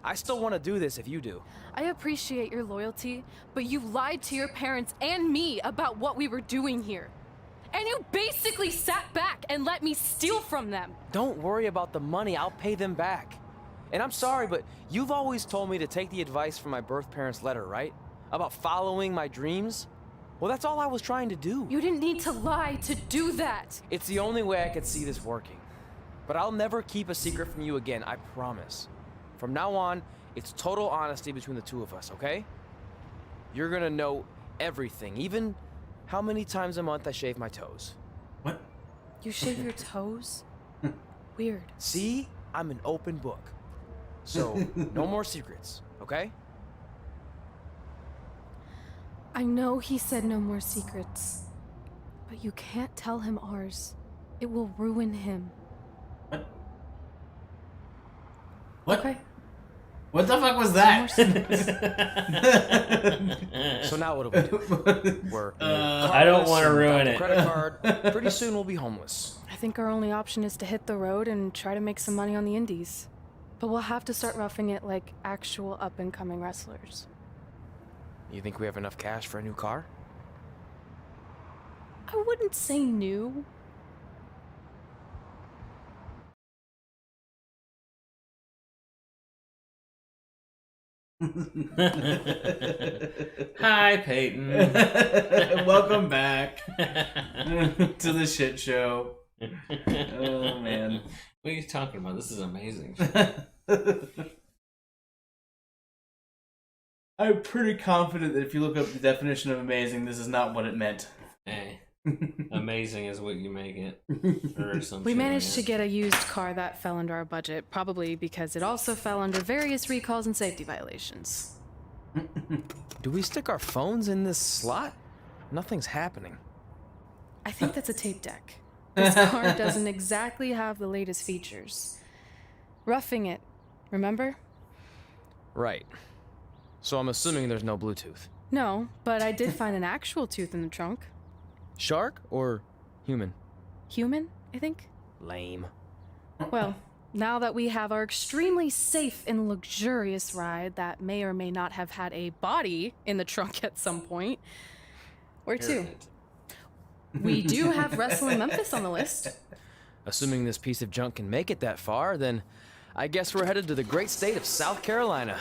I still want to do this if you do. I appreciate your loyalty, but you lied to your parents and me about what we were doing here. And you basically sat back and let me steal from them. Don't worry about the money, I'll pay them back. And I'm sorry, but you've always told me to take the advice from my birth parents' letter, right? About following my dreams? Well, that's all I was trying to do. You didn't need to lie to do that. It's the only way I could see this working. But I'll never keep a secret from you again, I promise. From now on, it's total honesty between the two of us, okay? You're gonna know everything, even how many times a month I shave my toes. What? You shave your toes? Weird. See? I'm an open book. So, no more secrets, okay? I know he said no more secrets, but you can't tell him ours. It will ruin him. What? Okay. What the fuck was that? So now what do we do? We're I don't want to ruin it. Credit card. Pretty soon we'll be homeless. I think our only option is to hit the road and try to make some money on the indies. But we'll have to start roughing it like actual up-and-coming wrestlers. You think we have enough cash for a new car? I wouldn't say new. Hi, Peyton. Welcome back to the shit show. Oh, man. What are you talking about? This is amazing. I'm pretty confident that if you look up the definition of amazing, this is not what it meant. Hey, amazing is what you make it. Or some We shit managed like to get a used car that fell under our budget, probably because it also fell under various recalls and safety violations. Do we stick our phones in this slot? Nothing's happening. I think that's a tape deck. This car doesn't exactly have the latest features. Roughing it, remember? Right. So I'm assuming there's no Bluetooth. No, but I did find an actual tooth in the trunk. Shark or human? Human, I think. Lame. Well, now that we have our extremely safe and luxurious ride that may or may not have had a body in the trunk at some point, where to? We do have Wrestle in Memphis on the list. Assuming this piece of junk can make it that far, then I guess we're headed to the great state of South Carolina.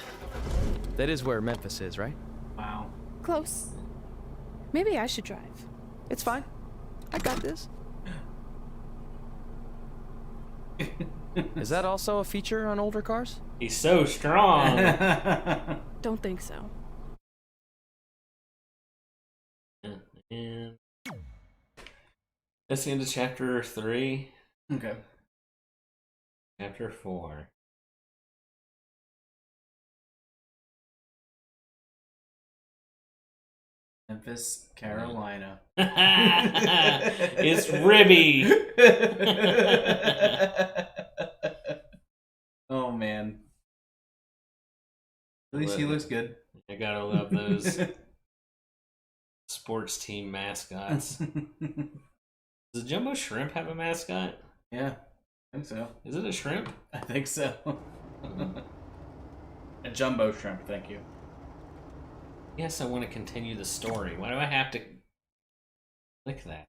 That is where Memphis is, right? Wow. Close. Maybe I should drive. It's fine. I got this. Is that also a feature on older cars? He's so strong. Don't think so. And that's the end of chapter 3. Okay. Chapter 4. Memphis, Carolina. It's Ribby. Oh man. At least he looks good. I gotta love those sports team mascots. Does Jumbo Shrimp have a mascot? Yeah, I think so. Is it a shrimp? I think so. A jumbo shrimp, thank you. Yes, I want to continue the story. Why do I have to click that?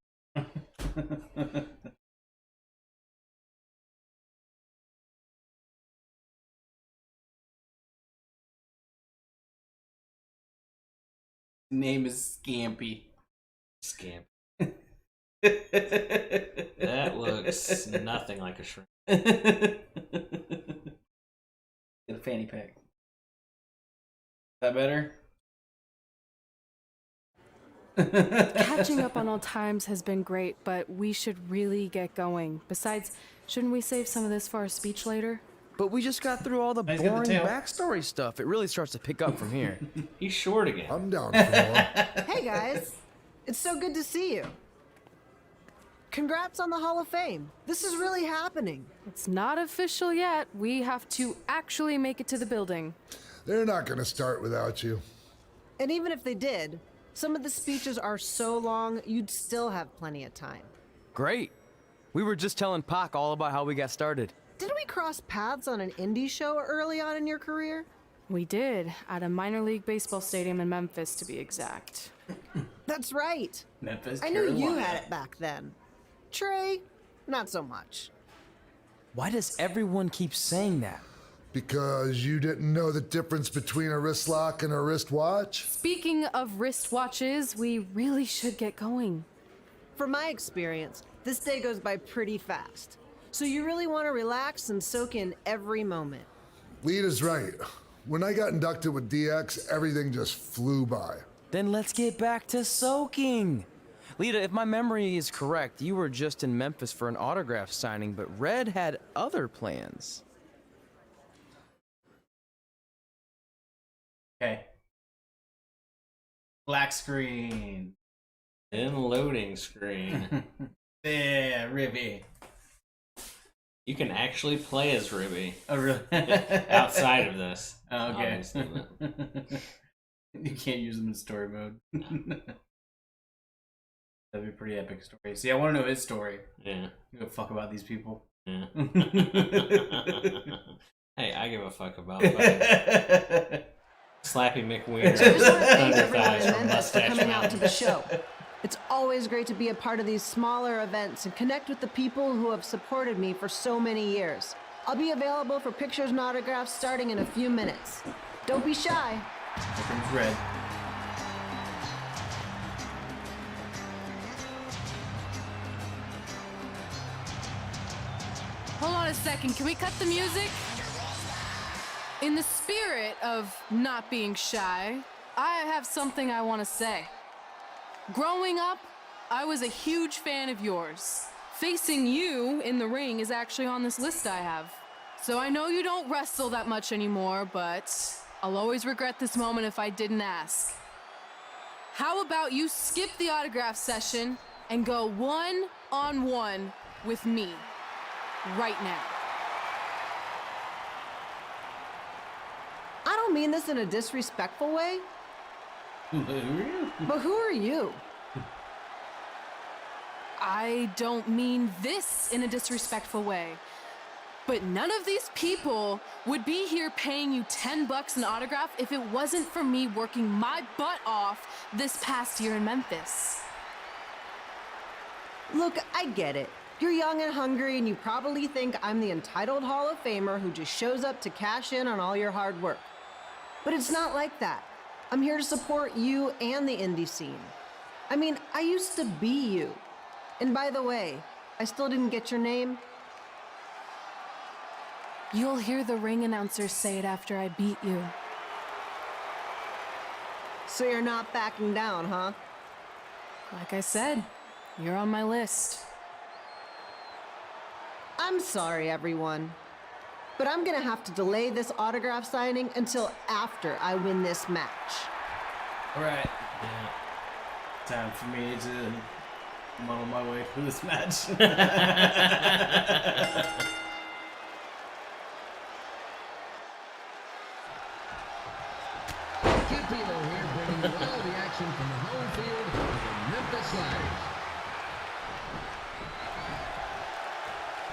Name is Scampy. Scamp. That looks nothing like a shrimp. Get a fanny pack. Is that better? Catching up on old times has been great, but we should really get going. Besides, shouldn't we save some of this for our speech later? But we just got through all the He's got the boring tail. backstory stuff. It really starts to pick up from here. He's short again. I'm down for more. Hey guys, it's so good to see you. Congrats on the Hall of Fame. This is really happening. It's not official yet. We have to actually make it to the building. They're not going to start without you. And even if they did, some of the speeches are so long, you'd still have plenty of time. Great. We were just telling Pac all about how we got started. Didn't we cross paths on an indie show early on in your career? We did, at a minor league baseball stadium in Memphis, to be exact. That's right. Memphis, I knew you Carolina. had it back then. Trey, not so much. Why does everyone keep saying that? Because you didn't know the difference between a wrist lock and a wristwatch? Speaking of wristwatches, we really should get going. From my experience, this day goes by pretty fast. So you really want to relax and soak in every moment. Lita's right. When I got inducted with DX, everything just flew by. Then let's get back to soaking. Lita, if my memory is correct, you were just in Memphis for an autograph signing, but Red had other plans. Okay. Black screen. Then loading screen. Yeah, Ribby. You can actually play as Ribby. Oh, really? Outside of this. Oh, okay. Obviously, but- You can't use them in story mode. That'd be a pretty epic story. See, I want to know his story. Yeah. You give a fuck about these people. Yeah. Hey, I give a fuck about fucking Slappy McWiener. So I just want to thank Thunder everyone thighs in from Memphis for Mustache coming out to Mountain. the show. It's always great to be a part of these smaller events and connect with the people who have supported me for so many years. I'll be available for pictures and autographs starting in a few minutes. Don't be shy. Everything's red. Hold on a second, can we cut the music? In the spirit of not being shy, I have something I want to say. Growing up, I was a huge fan of yours. Facing you in the ring is actually on this list I have. So I know you don't wrestle that much anymore, but I'll always regret this moment if I didn't ask. How about you skip the autograph session and go one-on-one with me right now? I don't mean this in a disrespectful way, but who are you? I don't mean this in a disrespectful way, but none of these people would be here paying you $10 an autograph if it wasn't for me working my butt off this past year in Memphis. Look, I get it. You're young and hungry, and you probably think I'm the entitled Hall of Famer who just shows up to cash in on all your hard work. But it's not like that. I'm here to support you and the indie scene. I mean, I used to be you. And by the way, I still didn't get your name. You'll hear the ring announcer say it after I beat you. So you're not backing down, huh? Like I said, you're on my list. I'm sorry, everyone. But I'm gonna have to delay this autograph signing until after I win this match. All right. Time for me to muddle my way through this match. Kid Pino here, bringing you all the action from the home field of the Memphis Sliders.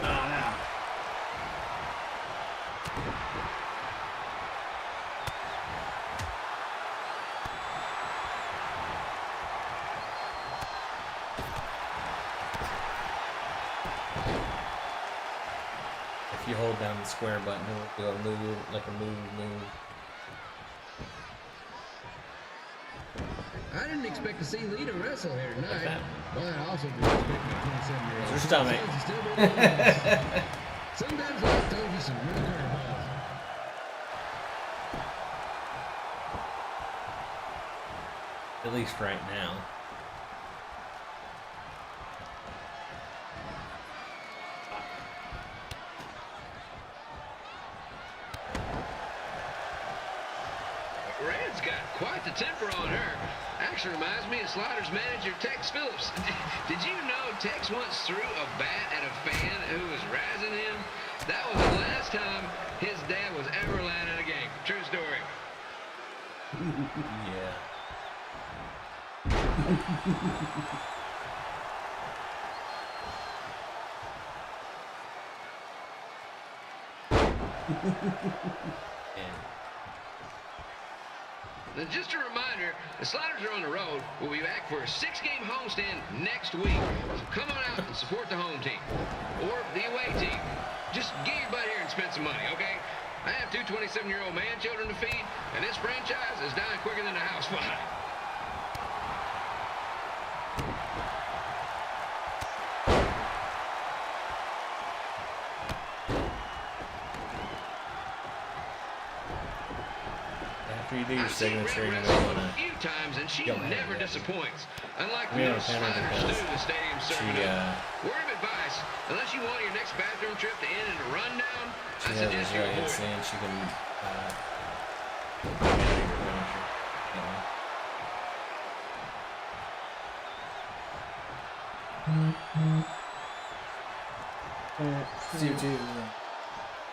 Oh, no. if you hold down the square button, it'll go move, like a move. I didn't expect to see Lita wrestle here tonight, but I also didn't expect my 27-year-old Your stomach. to still be doing this. Sometimes life throws you some real curveballs. At least right now. Red's got quite the temper on her. Actually reminds me of Slaughter's manager, Tex Phillips. Did you know Tex once threw a bat at a fan who was razzing him? That was the last time his dad was ever allowed in a game. True story. Yeah. Now, just a reminder, the Sliders are on the road. We'll be back for a 6-game homestand next week. So come on out and support the home team. Or the away team. Just get your butt here and spend some money, okay? I have 2 27-year-old man children to feed, and this franchise is dying quicker than a house fire. After you do your signature, you're going to a few times, and she never disappoints. Unlike we don't most have her Sliders because do the stadium she, circuit. Word of advice, unless you want your next bathroom trip to end in a rundown, I has suggest you right avoid it. saying she can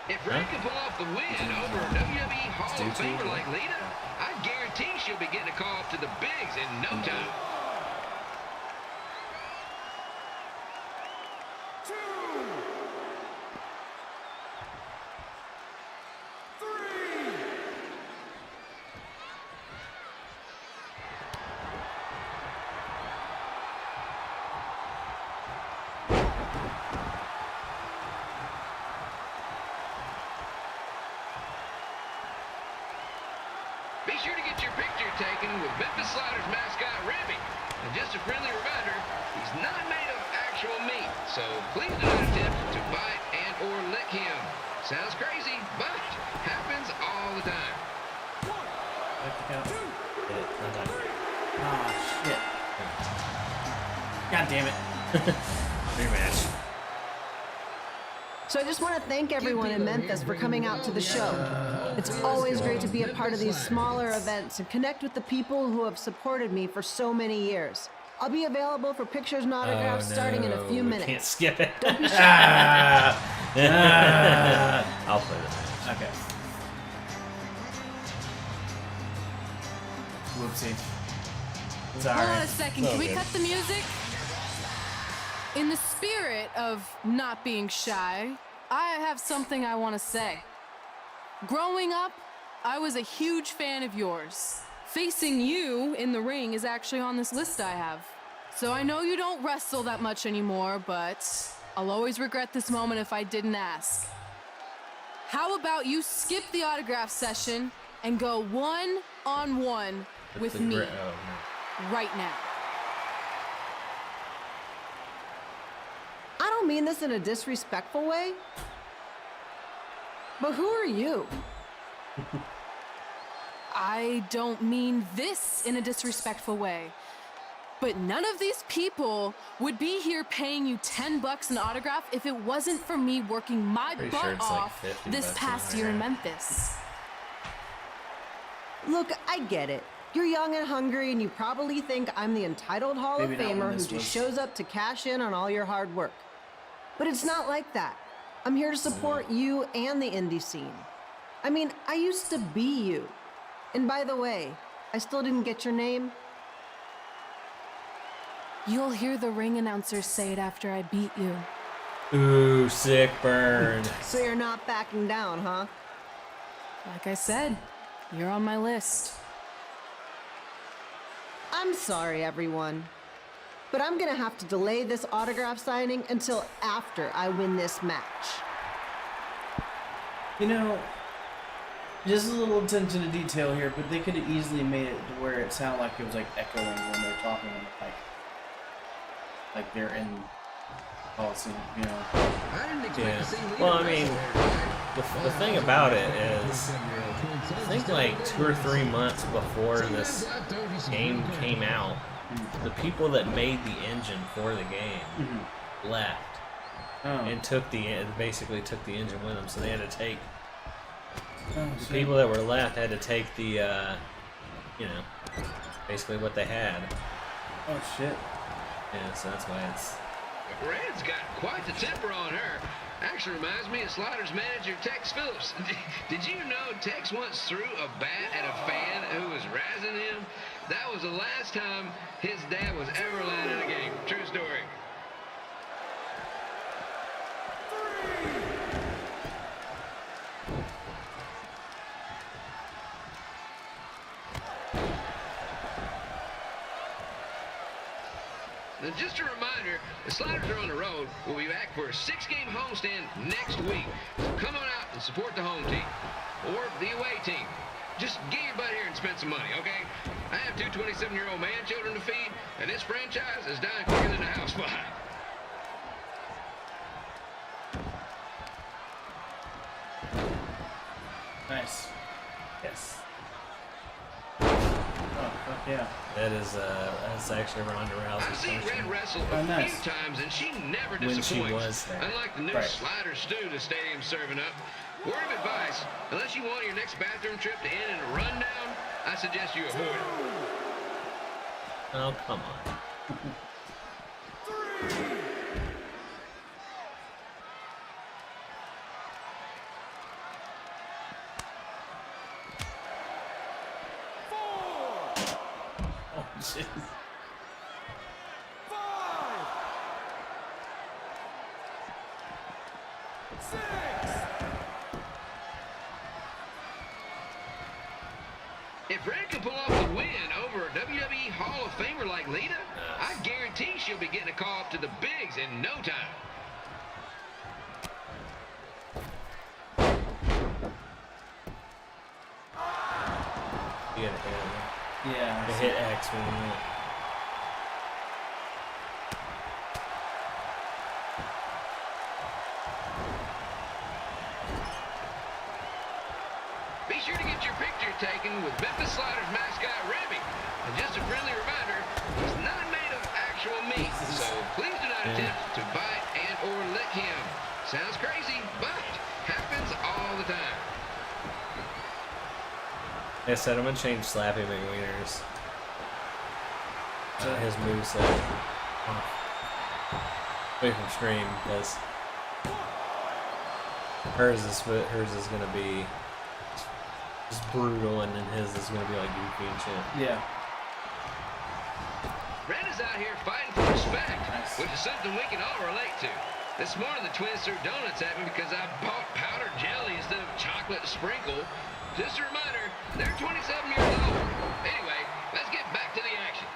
If Red can pull off the win over a WWE Hall of Famer like Lita, I guarantee she'll be getting a call up to the bigs in no time. Be sure to get your picture taken with Memphis Sliders mascot Remy. And just a friendly reminder, he's not made of actual meat, so please do not attempt to bite and or lick him. Sounds crazy, but happens all the time. Ah, shit. God damn it. Rematch. So I just want to thank everyone in Memphis for coming out to the show. It's always great to be a part of these smaller events and connect with the people who have supported me for so many years. I'll be available for pictures and autographs starting in a few minutes. Can't skip it. Don't be shy. I'll play this. Okay. Whoopsie. Sorry. Hold on a second. Can we Okay. cut the music? In the spirit of not being shy, I have something I want to say. Growing up, I was a huge fan of yours. Facing you in the ring is actually on this list I have. So I know you don't wrestle that much anymore, but I'll always regret this moment if I didn't ask. How about you skip the autograph session and go one-on-one with me right now? I don't mean this in a disrespectful way, but who are you? I don't mean this in a disrespectful way, but none of these people would be here paying you $10 an autograph if it wasn't for me working my Pretty butt sure it's like off 50 this bucks past an year in autograph. Memphis. Look, I get it. You're young and hungry, and you probably think I'm the entitled Hall Maybe of not when Famer who this just was- shows up to cash in on all your hard work. But it's not like that. I'm here to support you and the indie scene. I mean, I used to be you. And by the way, I still didn't get your name. You'll hear the ring announcer say it after I beat you. Ooh, sick burn. So you're not backing down, huh? Like I said, you're on my list. I'm sorry, everyone. But I'm gonna have to delay this autograph signing until after I win this match. You know, just a little attention to detail here, but they could have easily made it to where it sounded like it was like echoing when they're talking, like they're in Coliseum, you know. Yeah. Well, I mean, the thing about it is, I think like 2 or 3 months before this game came out, the people that made the engine for the game left and basically took the engine with them. So they had to take the people that were left had to take the you know, basically what they had. Oh shit. Yeah, so that's why it's. Red's got quite the temper on her. Actually reminds me of Slaughter's manager, Tex Phillips. Did you know Tex once threw a bat at a fan who was razzing him? That was the last time his dad was ever allowed in a game. True story. Now, just a reminder, the Sliders are on the road. We'll be back for a 6-game homestand next week. So come on out and support the home team or the away team. Just get your butt here and spend some money, okay? I have 2 27-year-old man-children to feed, and this franchise is dying quicker than a house fire. Nice. Yes. Oh, fuck yeah. That is, that's actually Ronda Rousey's I've seen Red wrestle a few times, and she never When disappoints. she was there. Unlike the new Right. slider stew the stadium's serving up. Word of advice, unless you want your next bathroom trip to end in a rundown, I suggest you avoid it. Oh, come on. Oh, jeez. If Red can pull off the win over a WWE Hall of Famer like Lita, I guarantee she'll be getting a call up to the bigs in no time. You gotta hit it. Yeah. You hit X when you hit. Be sure to get your picture taken with Memphis Sliders mascot Remy. And just a friendly reminder, he's not made of actual meat, so please do not attempt to bite and or lick him. Sounds crazy, but happens all the time. I said I'm gonna change Slappy McWiener's his moveset away from stream because hers is gonna be just brutal, and then his is gonna be like goofy and shit. Yeah. Red is out here fighting for respect, which is something we can all relate to. This morning the twins threw donuts at me because I bought powdered jelly instead of chocolate sprinkle. Just a reminder, they're 27 years old. Anyway, let's get back to the action.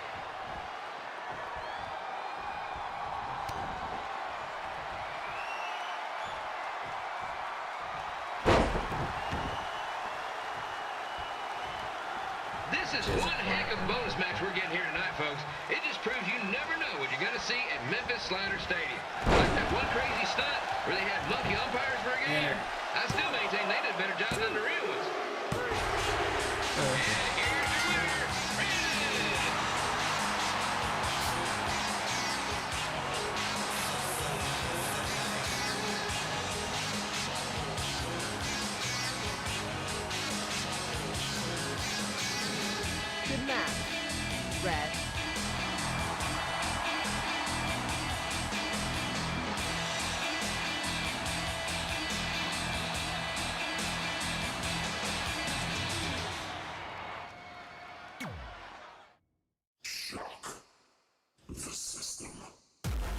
This is one heck of a bonus match we're getting here tonight, folks. It just proves you never know what you're going to see at Memphis Slider Stadium. Like that one crazy stunt where they had monkey umpires for a game. I still maintain they did a better job than the real ones. Good match, Red.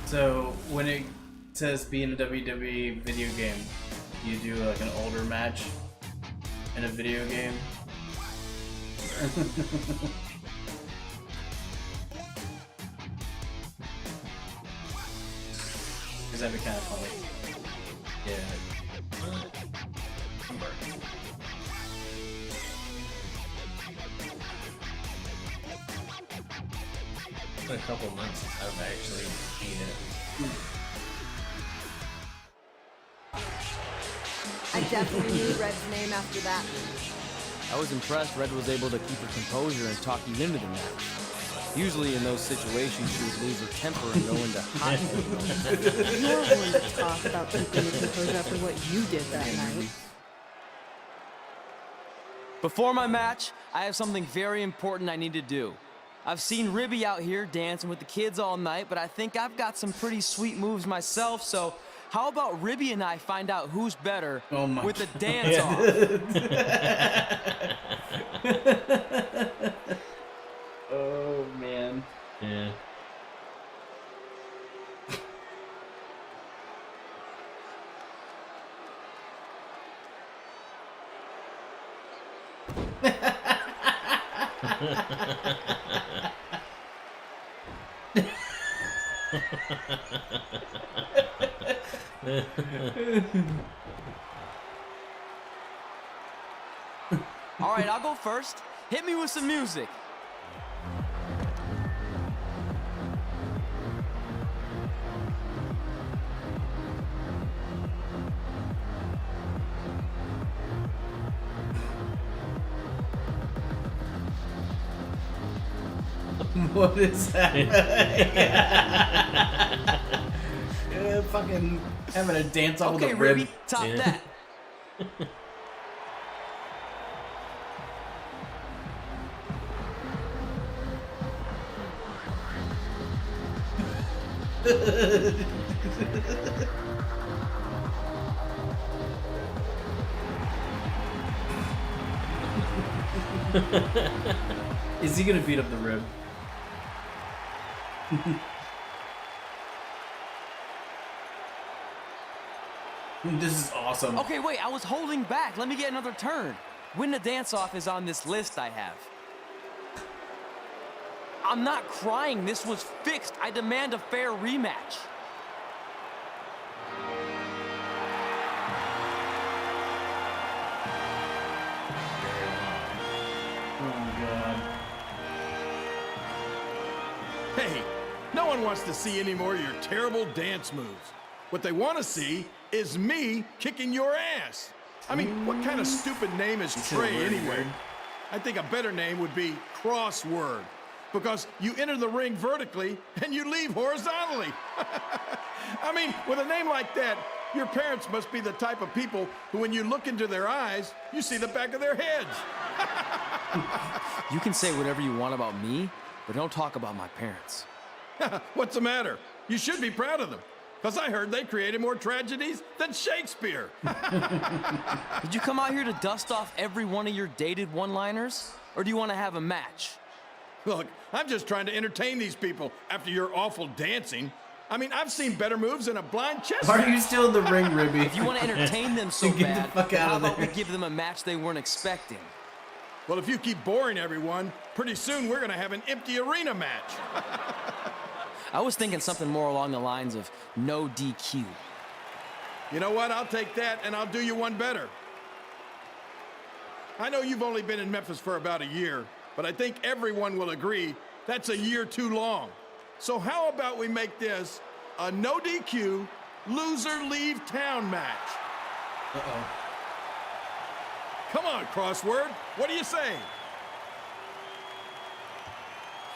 So when it says be in a WWE video game, you do like an older match in a video game. Because that'd be kind of funny. Yeah. been a couple months since I've actually beat it. I definitely knew Red's name after that. I was impressed Red was able to keep her composure and talk you into the match. Usually in those situations, she would lose her temper and go into hot mode. You're willing to talk about keeping your composure after what you did that night. Before my match, I have something very important I need to do. I've seen Ribby out here dancing with the kids all night, but I think I've got some pretty sweet moves myself, so how about Ribby and I find out who's better with the dance-off? Oh, man. Yeah. All right, I'll go first. Hit me with some music. What is that? Fucking having a dance off with a rib. Ribby, top that. Is he gonna beat up the rib? This is awesome. Okay, wait, I was holding back. Let me get another turn. Win the dance-off is on this list I have. I'm not crying. This was fixed. I demand a fair rematch. Oh, God. Hey, no one wants to see any more of your terrible dance moves. What they want to see is me kicking your ass. I mean, what kind of stupid name is Trey anyway? I think a better name would be Crossword, because you enter the ring vertically and you leave horizontally. I mean, with a name like that, your parents must be the type of people who, when you look into their eyes, you see the back of their heads. You can say whatever you want about me, but don't talk about my parents. What's the matter? You should be proud of them, because I heard they created more tragedies than Shakespeare. Did you come out here to dust off every one of your dated one-liners? Or do you want to have a match? Look, I'm just trying to entertain these people after your awful dancing. I mean, I've seen better moves than a blind chess. Why are you still in the ring, Ribby? If you want to entertain them so Get bad, the fuck out how of about there. we give them a match they weren't expecting? Well, if you keep boring everyone, pretty soon we're going to have an empty arena match. I was thinking something more along the lines of no DQ. You know what? I'll take that, and I'll do you one better. I know you've only been in Memphis for about a year, but I think everyone will agree that's a year too long. So how about we make this a no DQ, loser leave town match? Uh-oh. Come on, Crossword. What do you say?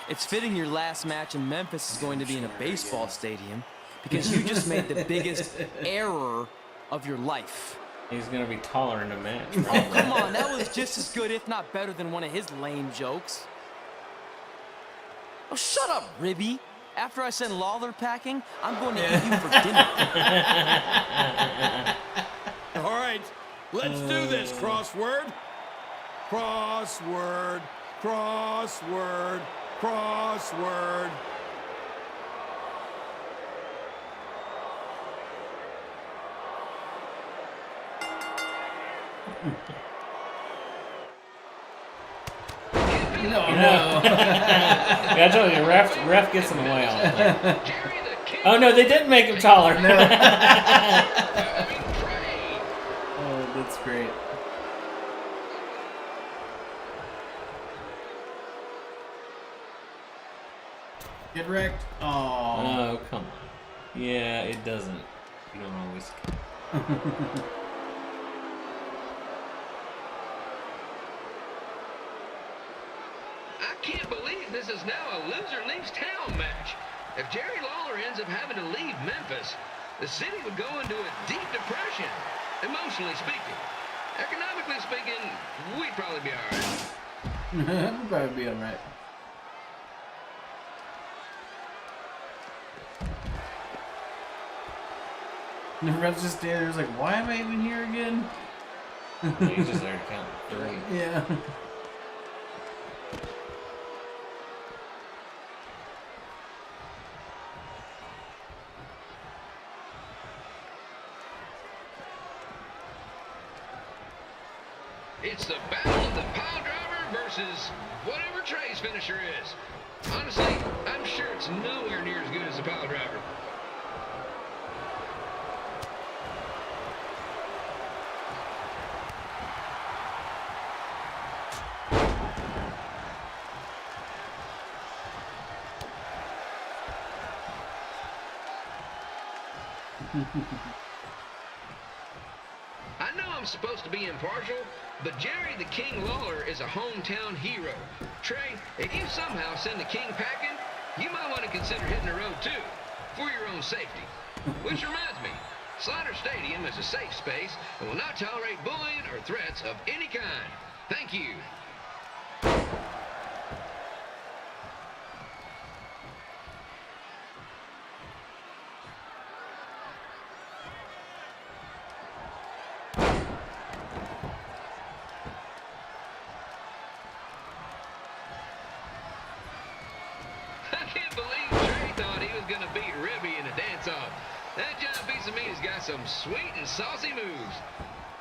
It's fitting your last match in Memphis is going to be in a baseball stadium because you just made the biggest error of your life. He's gonna be taller in the match. Oh, come on. That was just as good, if not better, than one of his lame jokes. Oh, shut up, Ribby. After I send Lawler packing, I'm going to eat you for dinner. All right, let's do this, Crossword. Crossword, crossword, crossword. No. I told you, ref gets him away all the time. Oh no, they didn't make him taller. No. Oh, that's great. Get wrecked. Oh, come on. Yeah, it doesn't. You don't always. I can't believe this is now a loser leaves town match. If Jerry Lawler ends up having to leave Memphis, the city would go into a deep depression, emotionally speaking. Economically speaking, we'd probably be all right. We'd probably be all right. And the ref's just standing there, was like, why am I even here again? Yeah, he's just there to count 3. Yeah. It's the battle of the pile driver versus whatever Trey's finisher is. Honestly, I'm sure it's nowhere near as good as the pile driver. I know I'm supposed to be impartial, but Jerry the King Lawler is a hometown hero. Trey, if you somehow send the King packing, you might want to consider hitting the road too, for your own safety. Which reminds me, Slaughter Stadium is a safe space and will not tolerate bullying or threats of any kind. Thank you. That giant piece of meat has got some sweet and saucy moves.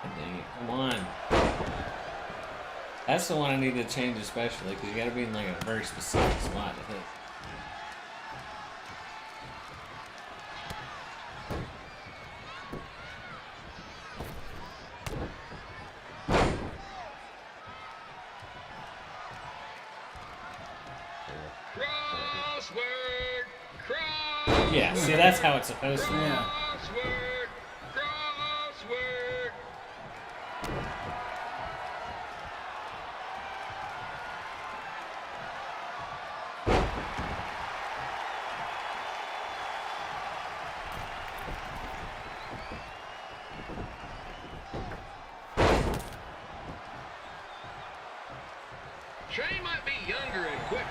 Dang it, come on. That's the one I need to change especially, because you gotta be in like a very specific spot to hit. Yeah, see, that's how it's supposed to be. Yeah. Trey might be younger and quicker,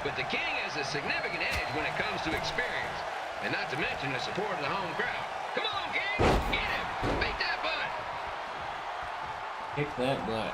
but the King has a significant edge when it comes to experience. And not to mention the support of the home crowd. Come on, King! Get him! Beat that butt! Kick that butt.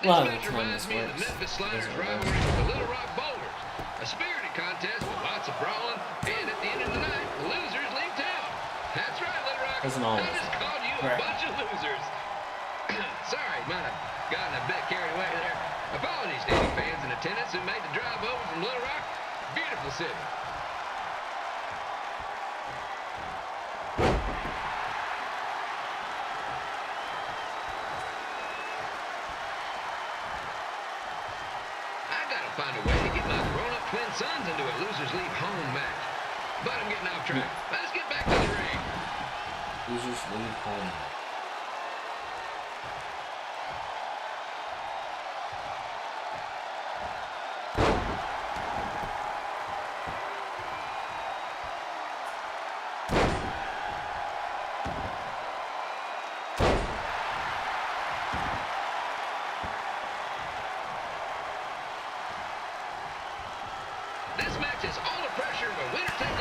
This match reminds me of the Memphis Sliders rivalry with the Little Rock Boulders. A spirited contest with lots of brawling, and at the end of the night, the losers leave town. That's right, Little Rock. I just called you a bunch of losers. Sorry, might have gotten a bit carried away there. Apologies to any fans in attendance who made the drive over from Little Rock. Beautiful city. Find a way to get my grown-up twin sons into a losers leave home match. But I'm getting off track. Let's get back to the ring. Losers leave home.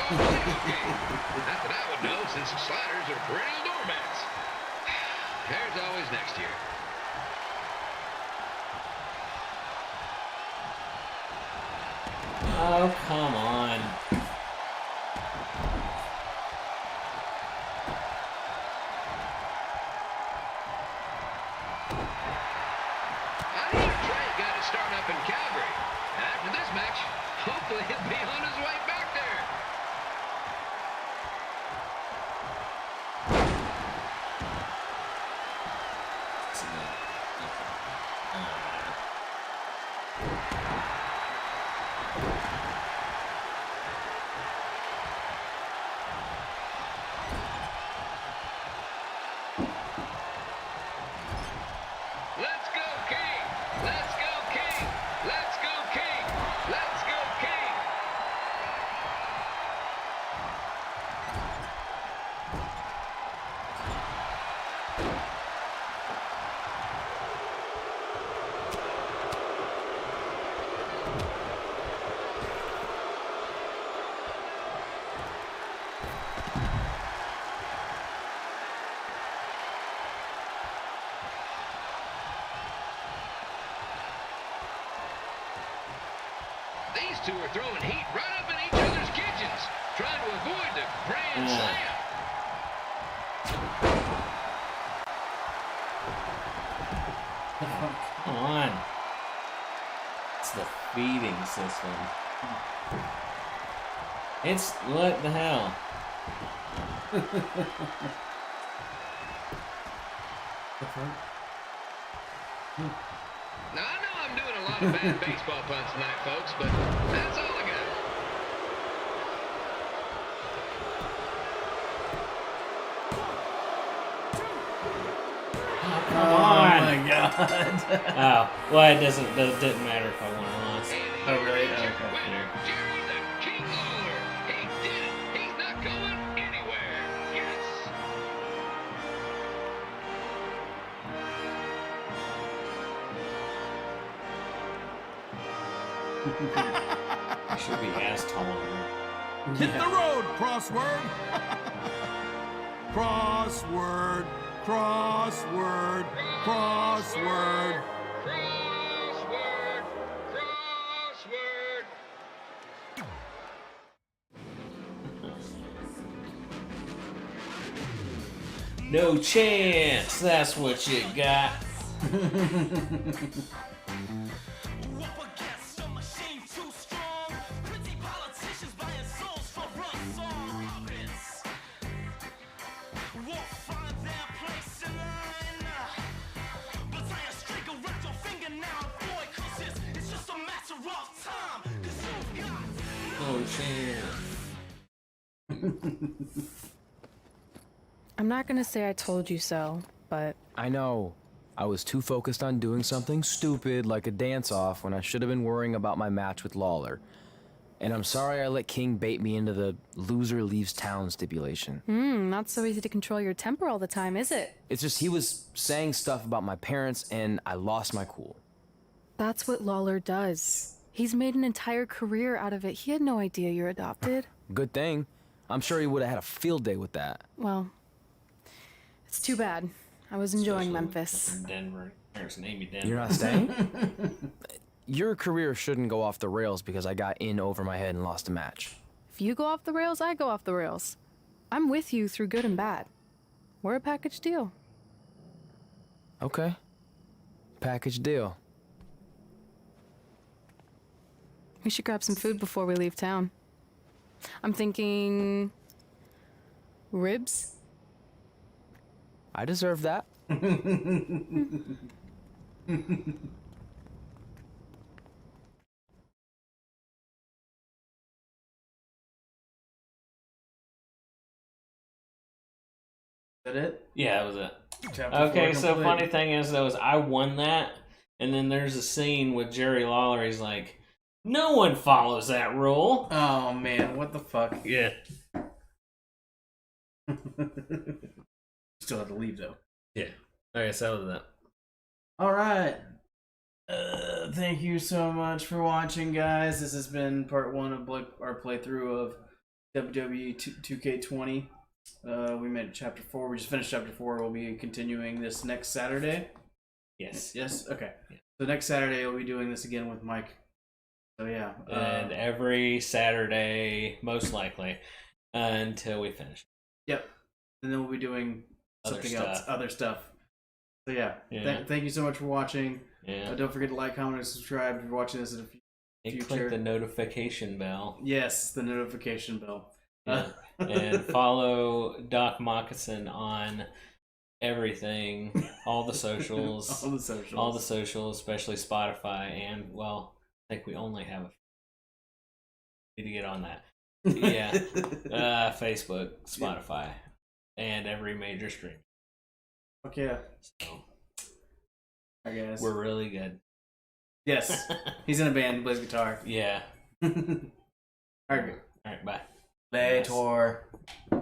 Not that I would know, since the Sliders are perennial doormats. There's always next year. Oh, come on. Trey got to start up in Calgary. After this match, hopefully he'll be on his way back there. Let's go, King! Let's go, King! Let's go, King! Let's go, King! These two are throwing heat right up in each other's kitchens, trying to avoid the grand slam. Come on. It's the feeding system. It's what the hell? Now, I know I'm doing a lot of bad baseball puns tonight, folks, but that's all I got. Come on. my god. Oh, well, it didn't matter if I won or lost. Oh, really? Oh, okay. Jerry the King Lawler. He did it. He's not going anywhere. Yes. I should be ass taller. Hit the road, crossword. Crossword, crossword, crossword. Crossword. Crossword. No chance. That's what you got. No chance. I'm not gonna say I told you so, but I know. I was too focused on doing something stupid like a dance-off when I should have been worrying about my match with Lawler. And I'm sorry I let King bait me into the loser leaves town stipulation. not so easy to control your temper all the time, is it? It's just he was saying stuff about my parents and I lost my cool. That's what Lawler does. He's made an entire career out of it. He had no idea you're adopted. Good thing. I'm sure he would have had a field day with that. Well, it's too bad. I was enjoying Memphis. Denver. There's Amy Denver. You're not staying? Your career shouldn't go off the rails because I got in over my head and lost a match. If you go off the rails, I go off the rails. I'm with you through good and bad. We're a package deal. Okay. Package deal. We should grab some food before we leave town. I'm thinking... ribs? I deserve that. Is that it? Yeah, that was it. Chapter Okay, 4 so complete. funny thing is, though, is I won that, and then there's a scene with Jerry Lawler. He's like, no one follows that rule. Oh, man, what the fuck? Yeah. Still have to leave, though. Yeah. Okay, so that was that. All right. Thank you so much for watching, guys. This has been part 1 of our playthrough of WWE 2K20. We made chapter 4. We just finished chapter 4. We'll be continuing this next Saturday. Yes. Yes? Okay. So next Saturday, we'll be doing this again with Mike. So yeah, and every Saturday, most likely, until we finish. Yep, and then we'll be doing something else, other stuff. So yeah, thank you so much for watching. Yeah. Don't forget to like, comment, and subscribe if you're watching this in the future. Click the notification bell. Yes, the notification bell. Yeah. And follow Doc Moccasin on everything, all the socials, all the socials, especially Spotify, and well, I think we only have a need to get on that. Yeah, Facebook, Spotify, and every major stream. Okay. So, I guess we're really good. Yes, he's in a band, plays guitar. Yeah. All right, bye. Later.